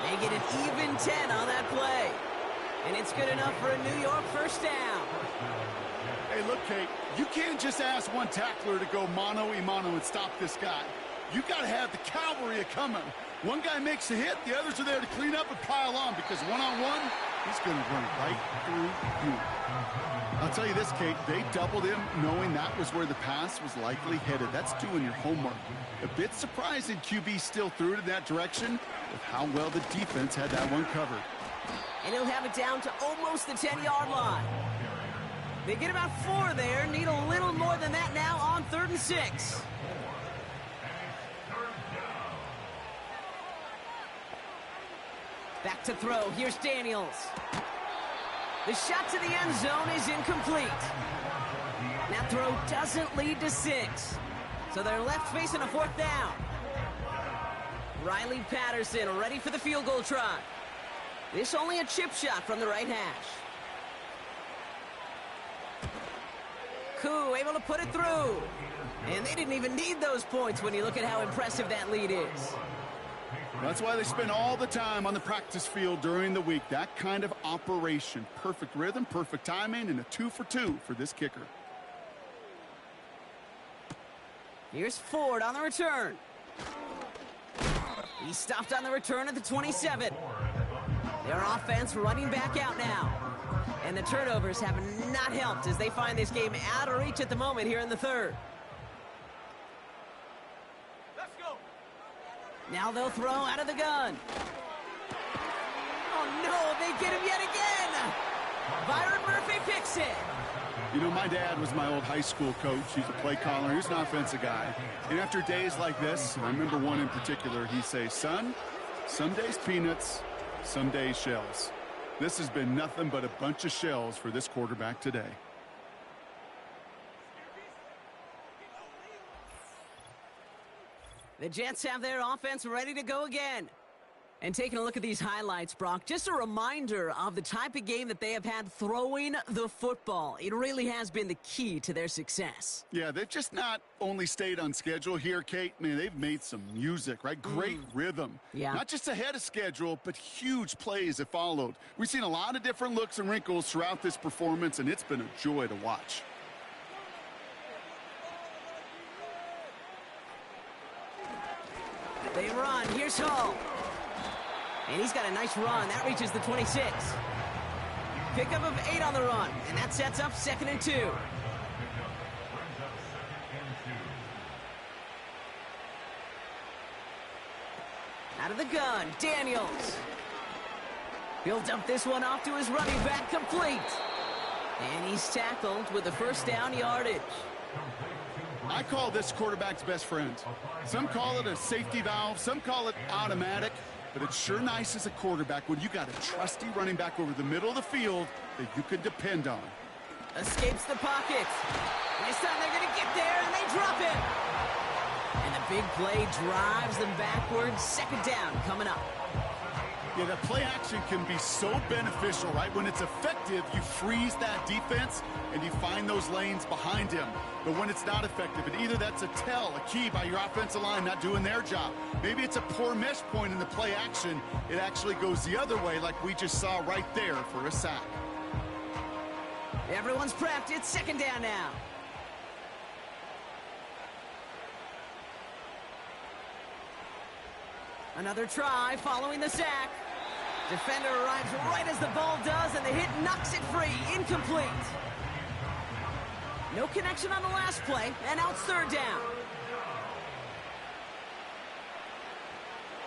They get an even 10 on that play. And it's good enough for a New York first down. Hey, look, Kate, you can't just ask one tackler to go mano-a-mano and stop this guy. You got to have the cavalry coming. One guy makes a hit, the others are there to clean up and pile on, because one-on-one, he's going to run right through you. I'll tell you this, Kate, they doubled him knowing that was where the pass was likely headed. That's doing your homework. A bit surprising QB still threw it in that direction with how well the defense had that one covered. And he'll have it down to almost the 10-yard line. They get about 4 there, need a little more than that now on 3rd and 6. Back to throw. Here's Daniels. The shot to the end zone is incomplete. That throw doesn't lead to 6. So they're left facing a 4th down. Riley Patterson ready for the field goal try. This only a chip shot from the right hash. Koo able to put it through. And they didn't even need those points when you look at how impressive that lead is. That's why they spend all the time on the practice field during the week. That kind of operation. Perfect rhythm, perfect timing, and a 2 for 2 for this kicker. Here's Ford on the return. He stopped on the return at the 27. Their offense running back out now. And the turnovers have not helped as they find this game out of reach at the moment here in the 3rd. Now they'll throw out of the gun. Oh, no, they get him yet again. Byron Murphy picks it. You know, my dad was my old high school coach. He's a play caller. He's an offensive guy. And after days like this, I remember one in particular, he'd say, son, some days peanuts, some days shells. This has been nothing but a bunch of shells for this quarterback today. The Jets have their offense ready to go again. And taking a look at these highlights, Brock, just a reminder of the type of game that they have had throwing the football. It really has been the key to their success. Yeah, they've just not only stayed on schedule here, Kate. Man, they've made some music, right? Great rhythm. Yeah. Not just ahead of schedule, but huge plays that followed. We've seen a lot of different looks and wrinkles throughout this performance, and it's been a joy to watch. They run. Here's Hall. And he's got a nice run. That reaches the 26. Pickup of 8 on the run. And that sets up 2nd and 2. Out of the gun, Daniels. He'll dump this one off to his running back, complete. And he's tackled with the first down yardage. I call this quarterback's best friend. Some call it a safety valve. Some call it automatic. but it's sure nice as a quarterback when you got a trusty running back over the middle of the field that you can depend on. Escapes the pocket. This time they're going to get there, and they drop it. And the big play drives them backwards. Second down coming up. Yeah, that play action can be so beneficial, right? When it's effective, you freeze that defense, and you find those lanes behind him. But when it's not effective, and either that's a tell, a key by your offensive line not doing their job. Maybe it's a poor mesh point in the play action. It actually goes the other way like we just saw right there for a sack. Everyone's prepped. It's second down now. Another try following the sack. Defender arrives right as the ball does, and the hit knocks it free. Incomplete. No connection on the last play, and now it's third down.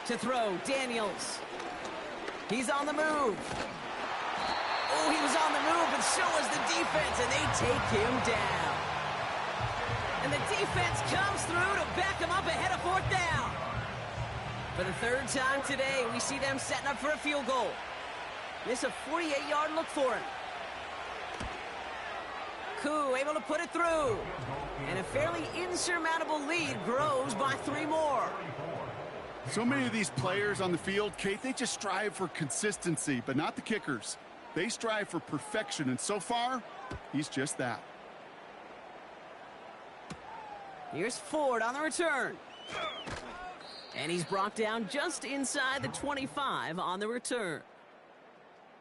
To throw, Daniels. He's on the move. Oh, he was on the move, but so was the defense, and they take him down. And the defense comes through to back him up ahead of fourth down. For the third time today, we see them setting up for a field goal. This is a 48-yard look for him. Koo able to put it through. And a fairly insurmountable lead grows by 3 more. So many of these players on the field, Kate, they just strive for consistency, but not the kickers. They strive for perfection, and so far, he's just that. Here's Ford on the return. And he's brought down just inside the 25 on the return.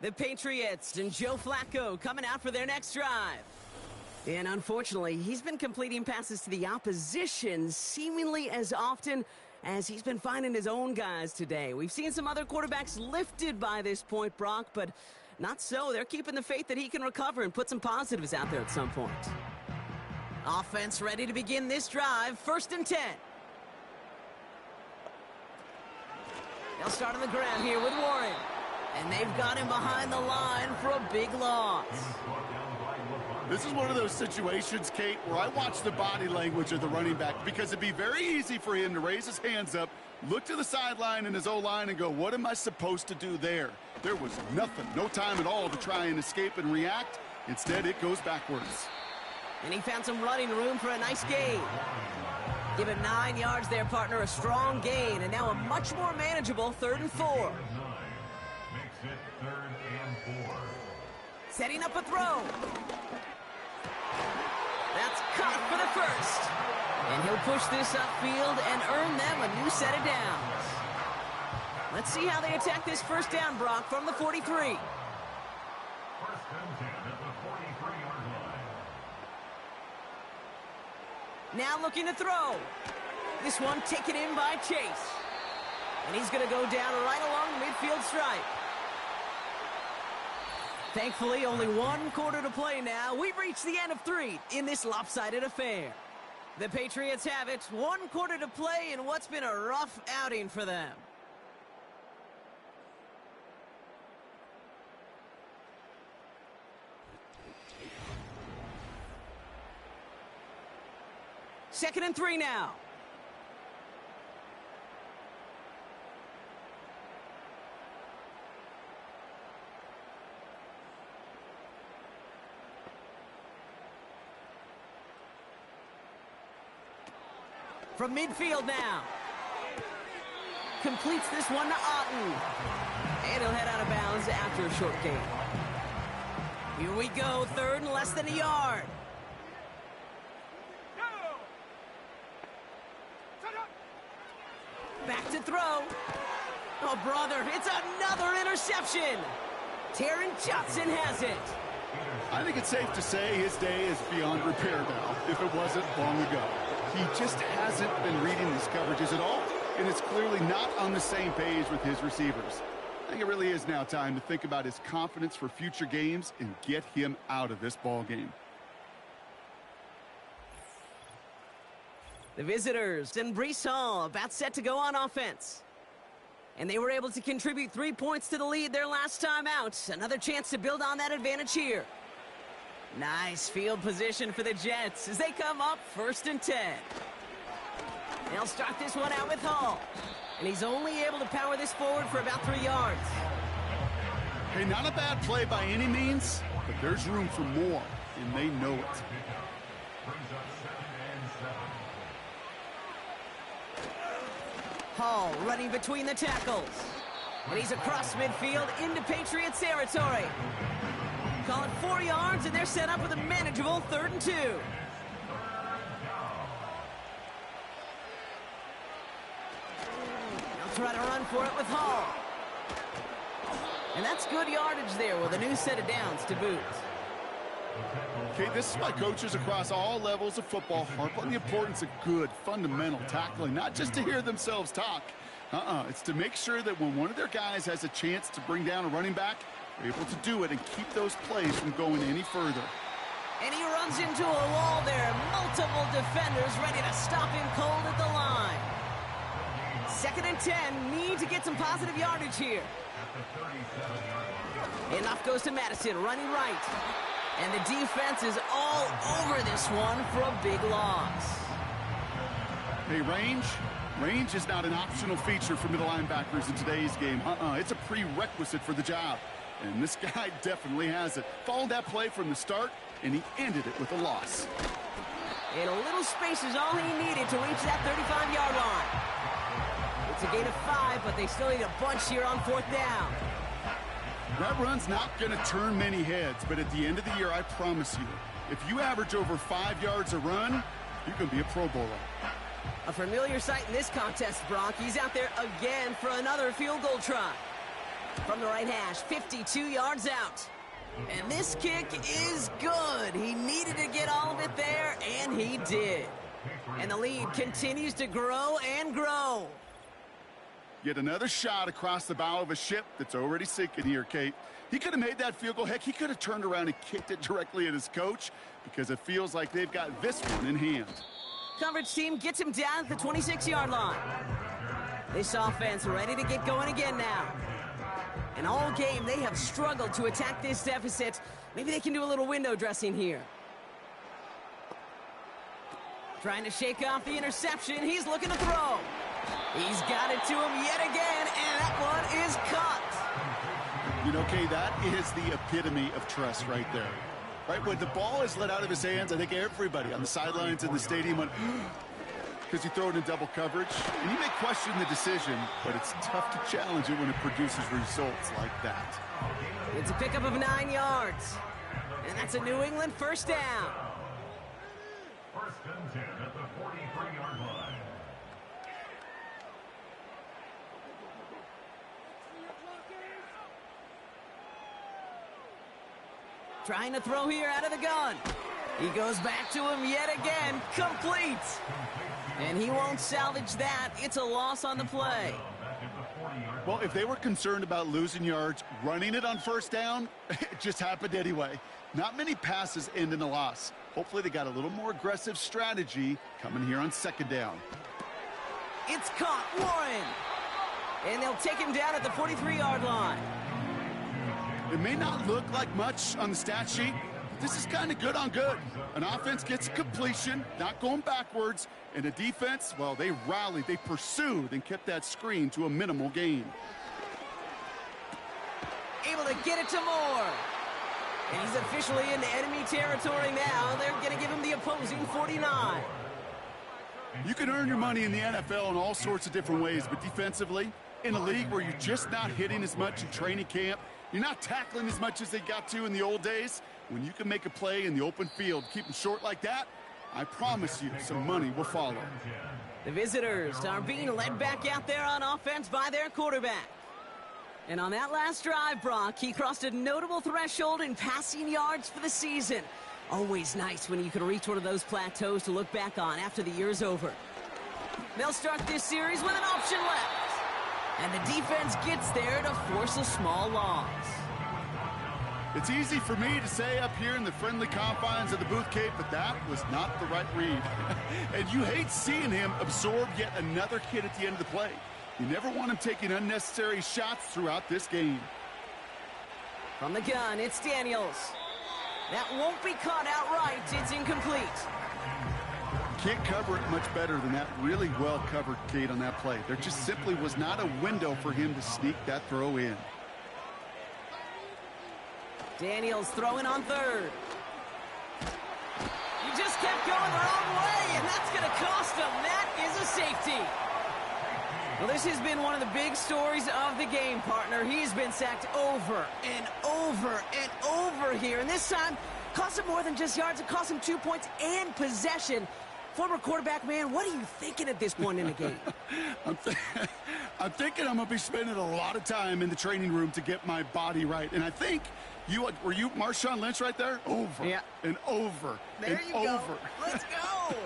The Patriots and Joe Flacco coming out for their next drive. And unfortunately, he's been completing passes to the opposition seemingly as often as he's been finding his own guys today. We've seen some other quarterbacks lifted by this point, Brock, but not so. They're keeping the faith that he can recover and put some positives out there at some point. Offense ready to begin this drive. 1st and 10. They'll start on the ground here with Warren. And they've got him behind the line for a big loss. This is one of those situations, Kate, where I watch the body language of the running back because it'd be very easy for him to raise his hands up, look to the sideline in his O-line and go, what am I supposed to do there? There was nothing, no time at all to try and escape and react. Instead, it goes backwards. And he found some running room for a nice gain. Give him 9 yards there, partner. A strong gain, and now a much more manageable 3rd and 4. Makes it 3rd and 4. Setting up a throw. That's caught for the first. And he'll push this upfield and earn them a new set of downs. Let's see how they attack this first down, Brock, from the 43. 1st and 10 at the 43-yard line. Now looking to throw. This one taken in by Chase. And he's going to go down right along the midfield stripe. Thankfully, only 1 quarter to play now. We've reached the end of 3 in this lopsided affair. The Patriots have it. 1 quarter to play in what's been a rough outing for them. Second and 3 now. From midfield now. Completes this one to Otten. And he'll head out of bounds after a short gain. Here we go, 3rd and less than a yard. Back to throw. Oh, brother, it's another interception. Taron Johnson has it. I think it's safe to say his day is beyond repair now, if it wasn't long ago. He just hasn't been reading these coverages at all, and it's clearly not on the same page with his receivers. I think it really is now time to think about his confidence for future games and get him out of this ball game. The visitors and Breece Hall about set to go on offense. And they were able to contribute 3 points to the lead their last time out. Another chance to build on that advantage here. Nice field position for the Jets as they come up 1st and 10. They'll start this one out with Hall. And he's only able to power this forward for about 3 yards. Hey, not a bad play by any means, but there's room for more, and they know it. Hall running between the tackles. And he's across midfield into Patriots territory. Call it 4 yards, and they're set up with a manageable 3rd and 2. They'll try to run for it with Hall. And that's good yardage there with a new set of downs to boot. Okay, this is why coaches across all levels of football harp on the importance of good, fundamental tackling, not just to hear themselves talk. It's to make sure that when one of their guys has a chance to bring down a running back, they're able to do it and keep those plays from going any further. And he runs into a wall there. Multiple defenders ready to stop him cold at the line. 2nd and 10. Need to get some positive yardage here. And off goes to Madison, running right. And the defense is all over this one for a big loss. Hey, range is not an optional feature for middle linebackers in today's game. It's a prerequisite for the job. And this guy definitely has it. Followed that play from the start, and he ended it with a loss. And a little space is all he needed to reach that 35-yard line. It's a gain of 5, but they still need a bunch here on 4th down. That run's not going to turn many heads, but at the end of the year, I promise you, if you average over 5 yards a run, you can be a Pro Bowler. A familiar sight in this contest, Brock. He's out there again for another field goal try. From the right hash, 52 yards out. And this kick is good. He needed to get all of it there, and he did. And the lead continues to grow and grow. Yet another shot across the bow of a ship that's already sinking here, Kate. He could have made that field goal. Heck, he could have turned around and kicked it directly at his coach because it feels like they've got this one in hand. Coverage team gets him down at the 26-yard line. This offense ready to get going again now. And all game, they have struggled to attack this deficit. Maybe they can do a little window dressing here. Trying to shake off the interception. He's looking to throw. He's got it to him yet again, and that one is caught. You know, Kay, that is the epitome of trust right there. Right, when the ball is let out of his hands, I think everybody on the sidelines in the stadium went, because you throw it in double coverage. And you may question the decision, but it's tough to challenge it when it produces results like that. It's a pickup of 9 yards. And that's a New England 1st down. 1st and 10 at the 43-yard line. Trying to throw here out of the gun. He goes back to him yet again. Complete. And he won't salvage that. It's a loss on the play. Well, if they were concerned about losing yards, running it on 1st down, it just happened anyway. Not many passes end in a loss. Hopefully they got a little more aggressive strategy coming here on 2nd down. It's caught, Warren. And they'll take him down at the 43-yard line. It may not look like much on the stat sheet, but this is kind of good on good. An offense gets completion, not going backwards, and a defense, well, they rallied, they pursued, and kept that screen to a minimal gain. Able to get it to Moore. And he's officially in enemy territory now. They're going to give him the opposing 49. You can earn your money in the NFL in all sorts of different ways, but defensively, in a league where you're just not hitting as much in training camp, you're not tackling as much as they got to in the old days, when you can make a play in the open field, keep them short like that, I promise you some money will follow. The visitors are being led back out there on offense by their quarterback. And on that last drive, Brock, he crossed a notable threshold in passing yards for the season. Always nice when you can reach one of those plateaus to look back on after the year's over. They'll start this series with an option left. And the defense gets there to force a small loss. It's easy for me to say up here in the friendly confines of the booth, Kate, but that was not the right read. And you hate seeing him absorb yet another hit at the end of the play. You never want him taking unnecessary shots throughout this game. From the gun, it's Daniels. That won't be caught outright. It's incomplete. can't cover it much better than that really well-covered gate on that play. There just simply was not a window for him to sneak that throw in. Daniels throwing on third. He just kept going the wrong way, and that's going to cost him. That is a safety. Well, this has been one of the big stories of the game, partner. He's been sacked over and over and over here, and this time cost him more than just yards. It cost him 2 points and possession. Former quarterback, man, what are you thinking at this point in the game? I'm thinking I'm going to be spending a lot of time in the training room to get my body right. And I think were you Marshawn Lynch right there? Over and over there and you over. Go. Let's go.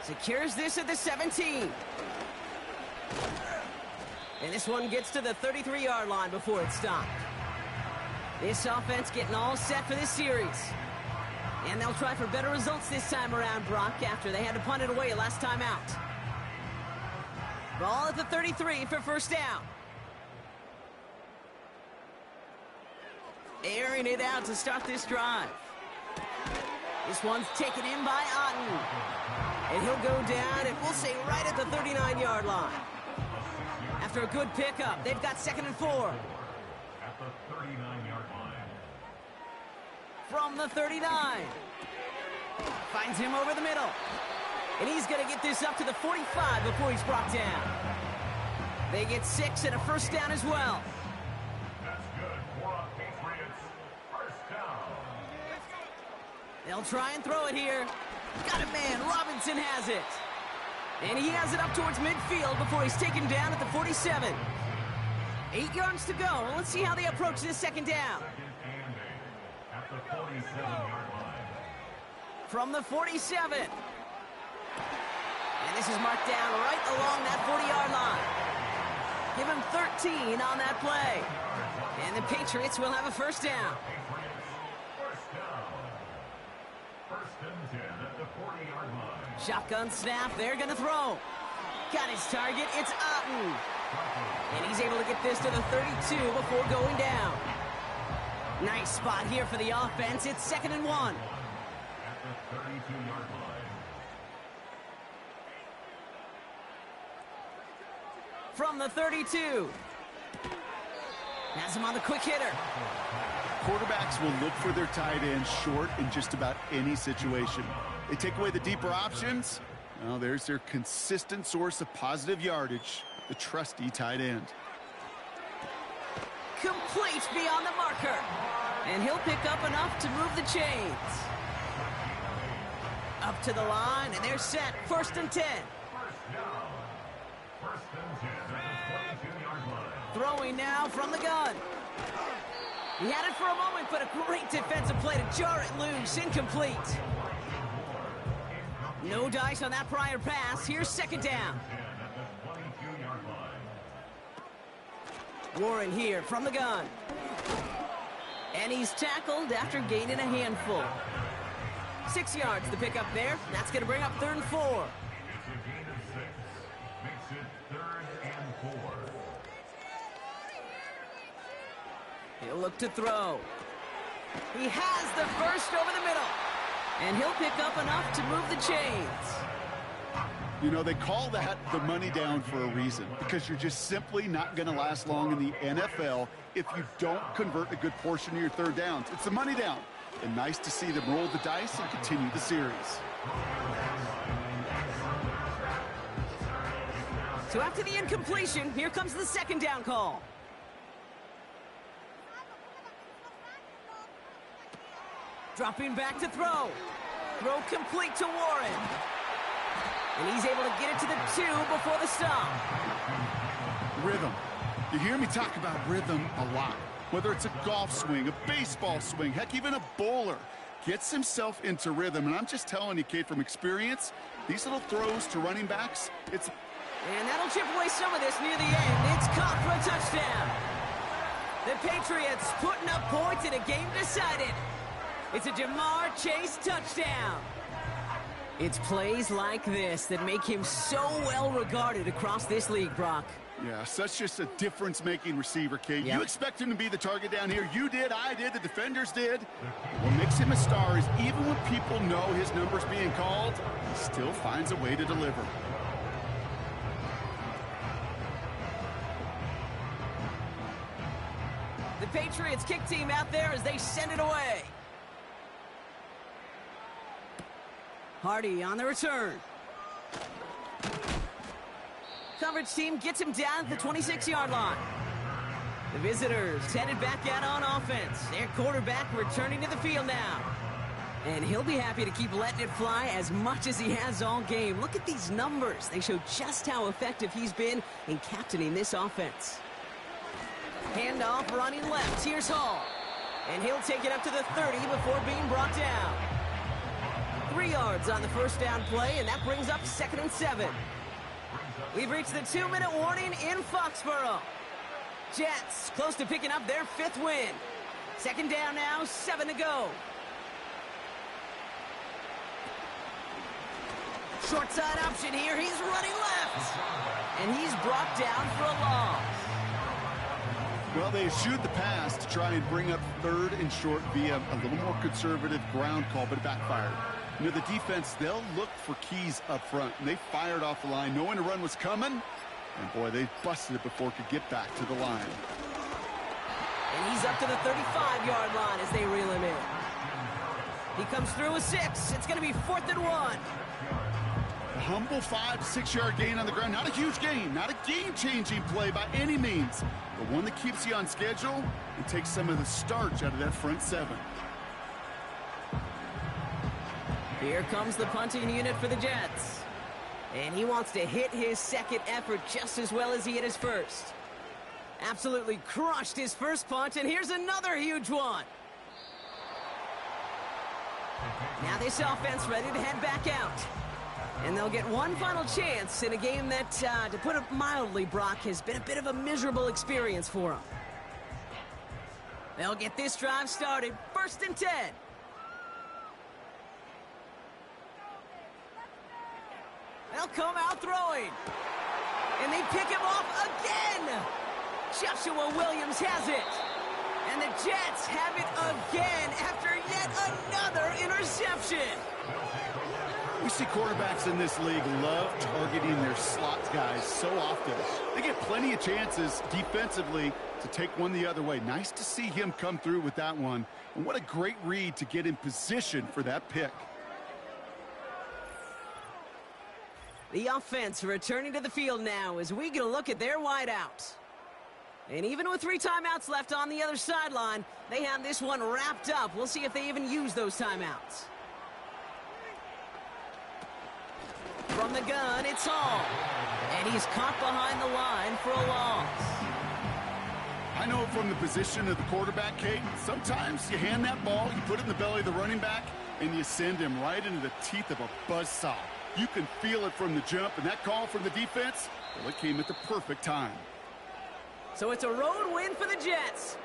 Secures this at the 17. And this one gets to the 33-yard line before it's stopped. This offense getting all set for this series. And they'll try for better results this time around, Brock, after they had to punt it away last time out. Ball at the 33 for first down. Airing it out to start this drive. This one's taken in by Otten. And he'll go down, and we'll say right at the 39-yard line. After a good pickup, they've got 2nd and 4. At the 39-yard line. From the 39. Finds him over the middle. And he's going to get this up to the 45 before he's brought down. They get 6 and a first down as well. That's good for a Patriots first down. They'll try and throw it here. Got it, man. Robinson has it. And he has it up towards midfield before he's taken down at the 47. 8 yards to go. Let's see how they approach this second down. Second and 8 at the 47-yard line. From the 47. And this is marked down right along that 40-yard line. Give him 13 on that play. And the Patriots will have a first down. First down. First and 10 at the 40-yard line. Shotgun snap. They're going to throw. Got his target. It's Otten. And he's able to get this to the 32 before going down. Nice spot here for the offense. It's 2nd and 1. At the 32-yard line. From the 32. Has him on the quick hitter. Quarterbacks will look for their tight end short in just about any situation. They take away the deeper options. Well, there's their consistent source of positive yardage, the trusty tight end. Complete beyond the marker. And he'll pick up enough to move the chains. Up to the line, and they're set. 1st and 10. First down. First and 10 at the 22-yard line. Throwing now from the gun. He had it for a moment, but a great defensive play to jar it loose. Incomplete. No dice on that prior pass. Here's 2nd down. At the 22-yard line. Warren here from the gun. And he's tackled after gaining a handful. 6 yards to pick up there. That's going to bring up 3rd and 4. It's a gain of 6. Makes it 3rd and 4. He'll look to throw. He has the first over the middle. And he'll pick up enough to move the chains. You know, they call that the money down for a reason, because you're just simply not going to last long in the NFL if you don't convert a good portion of your 3rd downs. It's the money down. And nice to see them roll the dice and continue the series. So after the incompletion, here comes the 2nd down call. Dropping back to throw. Throw complete to Warren. And he's able to get it to the 2 before the stop. Rhythm. You hear me talk about rhythm a lot. Whether it's a golf swing, a baseball swing, heck, even a bowler gets himself into rhythm. And I'm just telling you, Kate, from experience, these little throws to running backs, it's... And that'll chip away some of this near the end. It's caught for a touchdown. The Patriots putting up points in a game decided. It's a Jamar Chase touchdown. It's plays like this that make him so well regarded across this league, Brock. Yeah, such just a difference-making receiver, Kate. Yep. You expect him to be the target down here. You did, I did, the defenders did. What makes him a star is even when people know his number's being called, he still finds a way to deliver. The Patriots kick team out there as they send it away. Hardy on the return. Coverage team gets him down at the 26-yard line. The visitors headed back out on offense. Their quarterback returning to the field now. And he'll be happy to keep letting it fly as much as he has all game. Look at these numbers. They show just how effective he's been in captaining this offense. Handoff running left. Here's Hall. And he'll take it up to the 30 before being brought down. 3 yards on the first down play, and that brings up 2nd and 7. We've reached the 2-minute warning in Foxborough. Jets close to picking up their 5th win. 2nd down now, 7 to go. Short side option here. He's running left. And he's brought down for a loss. Well, they eschewed the pass to try and bring up 3rd and short via a little more conservative ground call, but it backfired. You know, the defense, they'll look for keys up front, and they fired off the line knowing a run was coming, and boy, they busted it before it could get back to the line. And he's up to the 35-yard line as they reel him in. He comes through with 6. It's going to be 4th and 1. A humble 5 to 6 yard gain on the ground. Not a huge gain, not a game-changing play by any means, but one that keeps you on schedule and takes some of the starch out of that front 7. Here comes the punting unit for the Jets. And he wants to hit his 2nd effort just as well as he hit his 1st. Absolutely crushed his 1st punt, and here's another huge one. Now this offense ready to head back out. And they'll get one final chance in a game that, to put it mildly, Brock, has been a bit of a miserable experience for them. They'll get this drive started. 1st and 10. They'll come out throwing. And they pick him off again. Joshua Williams has it. And the Jets have it again after yet another interception. We see quarterbacks in this league love targeting their slot guys so often. They get plenty of chances defensively to take one the other way. Nice to see him come through with that one. And what a great read to get in position for that pick. The offense returning to the field now as we get a look at their wideout. And even with 3 timeouts left on the other sideline, they have this one wrapped up. We'll see if they even use those timeouts. From the gun, it's Hall. And he's caught behind the line for a loss. I know from the position of the quarterback, Kate, sometimes you hand that ball, you put it in the belly of the running back, and you send him right into the teeth of a buzzsaw. You can feel it from the jump, and that call from the defense, well, it came at the perfect time. So it's a road win for the Jets.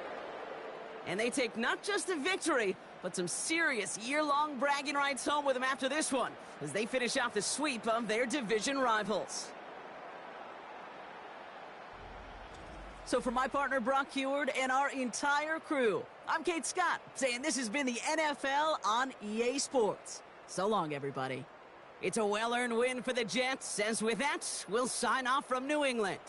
And they take not just a victory, but some serious year-long bragging rights home with them after this one, as they finish off the sweep of their division rivals. So for my partner, Brock Heward, and our entire crew, I'm Kate Scott, saying this has been the NFL on EA Sports. So long, everybody. It's a well-earned win for the Jets, as with that, we'll sign off from New England.